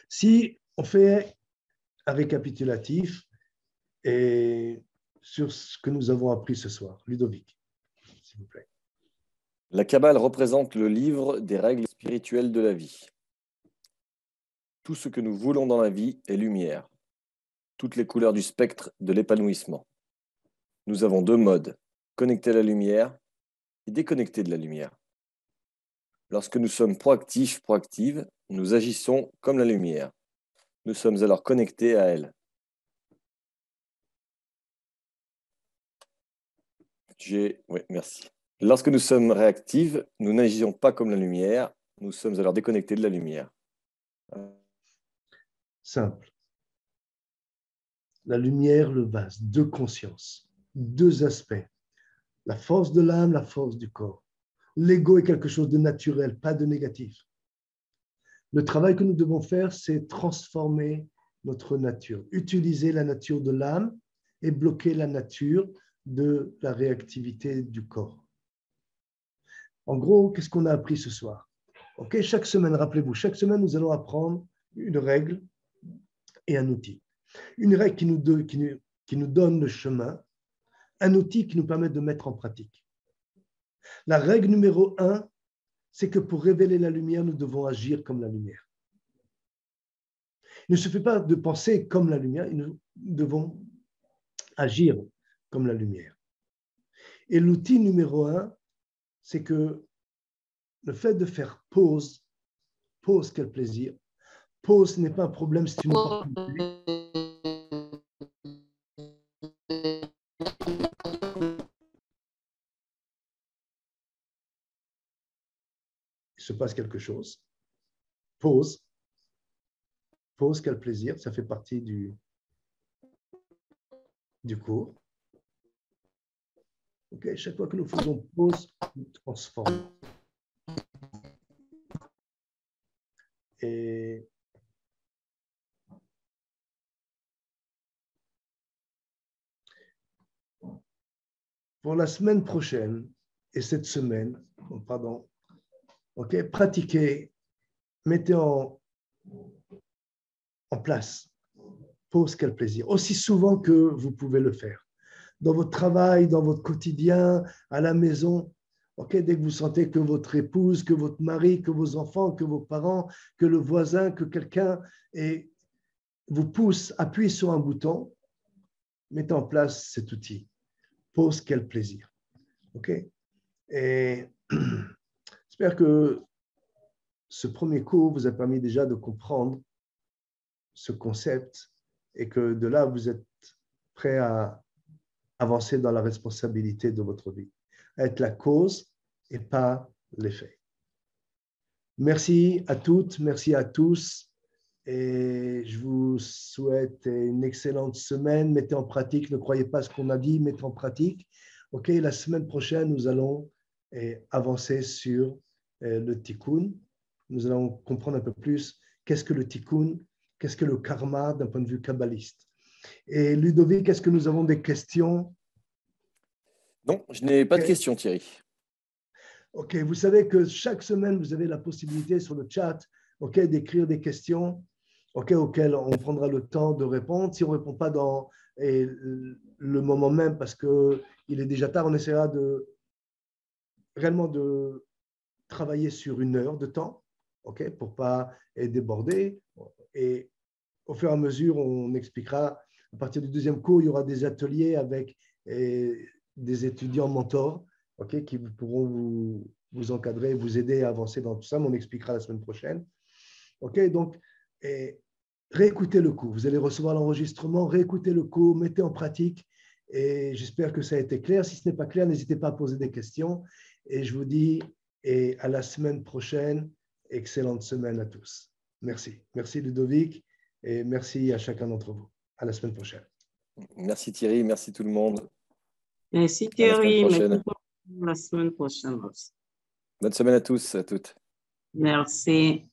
si on fait un récapitulatif et sur ce que nous avons appris ce soir, Ludovic, s'il vous plaît. La Kabbale représente le livre des règles spirituelles de la vie. Tout ce que nous voulons dans la vie est lumière, toutes les couleurs du spectre de l'épanouissement. Nous avons deux modes, connecter à la lumière et déconnecter de la lumière. Lorsque nous sommes proactifs, proactives, nous agissons comme la lumière. Nous sommes alors connectés à elle. Oui, merci. Lorsque nous sommes réactifs, nous n'agissons pas comme la lumière. Nous sommes alors déconnectés de la lumière. Simple. La lumière, le vase, deux consciences, deux aspects. La force de l'âme, la force du corps. L'ego est quelque chose de naturel, pas de négatif. Le travail que nous devons faire, c'est transformer notre nature, utiliser la nature de l'âme et bloquer la nature de la réactivité du corps. En gros, qu'est-ce qu'on a appris ce soir? Ok, chaque semaine, rappelez-vous, chaque semaine, nous allons apprendre une règle et un outil. Une règle qui nous donne le chemin, un outil qui nous permet de mettre en pratique. La règle numéro 1, c'est que pour révéler la lumière, nous devons agir comme la lumière. Il ne suffit pas de penser comme la lumière, nous devons agir comme la lumière. Et l'outil numéro 1, c'est que le fait de faire pause, quel plaisir. Pause n'est pas un problème, c'est une opportunité. Il se passe quelque chose. Pause, quel plaisir, ça fait partie du cours. Okay, chaque fois que nous faisons pause, nous transformons. Et pour la semaine prochaine et cette semaine, pratiquez, mettez en place. Pause, quel plaisir. Aussi souvent que vous pouvez le faire. Dans votre travail, dans votre quotidien, à la maison. Dès que vous sentez que votre épouse, que votre mari, que vos enfants, que vos parents, que le voisin, que quelqu'un vous pousse, appuyez sur un bouton, mettez en place cet outil. Pause, quel plaisir. Et j'espère que ce premier cours vous a permis déjà de comprendre ce concept et que de là, vous êtes prêt à avancer dans la responsabilité de votre vie, à être la cause et pas l'effet. Merci à toutes, merci à tous et je vous souhaite une excellente semaine. Mettez en pratique, ne croyez pas ce qu'on a dit, mettez en pratique. La semaine prochaine, nous allons avancer sur le tikkun. Nous allons comprendre un peu plus qu'est-ce que le tikkun, qu'est-ce que le karma d'un point de vue kabbaliste. Et Ludovic, est-ce que nous avons des questions? Non, je n'ai pas de questions, Thierry. Ok, vous savez que chaque semaine, vous avez la possibilité sur le chat d'écrire des questions auxquelles on prendra le temps de répondre. Si on ne répond pas dans le moment même parce qu'il est déjà tard, on essaiera réellement de travailler sur 1 heure de temps pour ne pas être débordé. Et au fur et à mesure, on expliquera. À partir du 2e cours, il y aura des ateliers avec des étudiants mentors qui pourront vous encadrer, vous aider à avancer dans tout ça, mais on expliquera la semaine prochaine. Donc, réécoutez le cours. Vous allez recevoir l'enregistrement, réécoutez le cours, mettez en pratique et j'espère que ça a été clair. Si ce n'est pas clair, n'hésitez pas à poser des questions et je vous dis à la semaine prochaine. Excellente semaine à tous. Merci. Merci Ludovic et merci à chacun d'entre vous. À la semaine prochaine. Merci Thierry, merci tout le monde. Merci Thierry, merci la semaine prochaine aussi. Bonne semaine à tous, à toutes. Merci.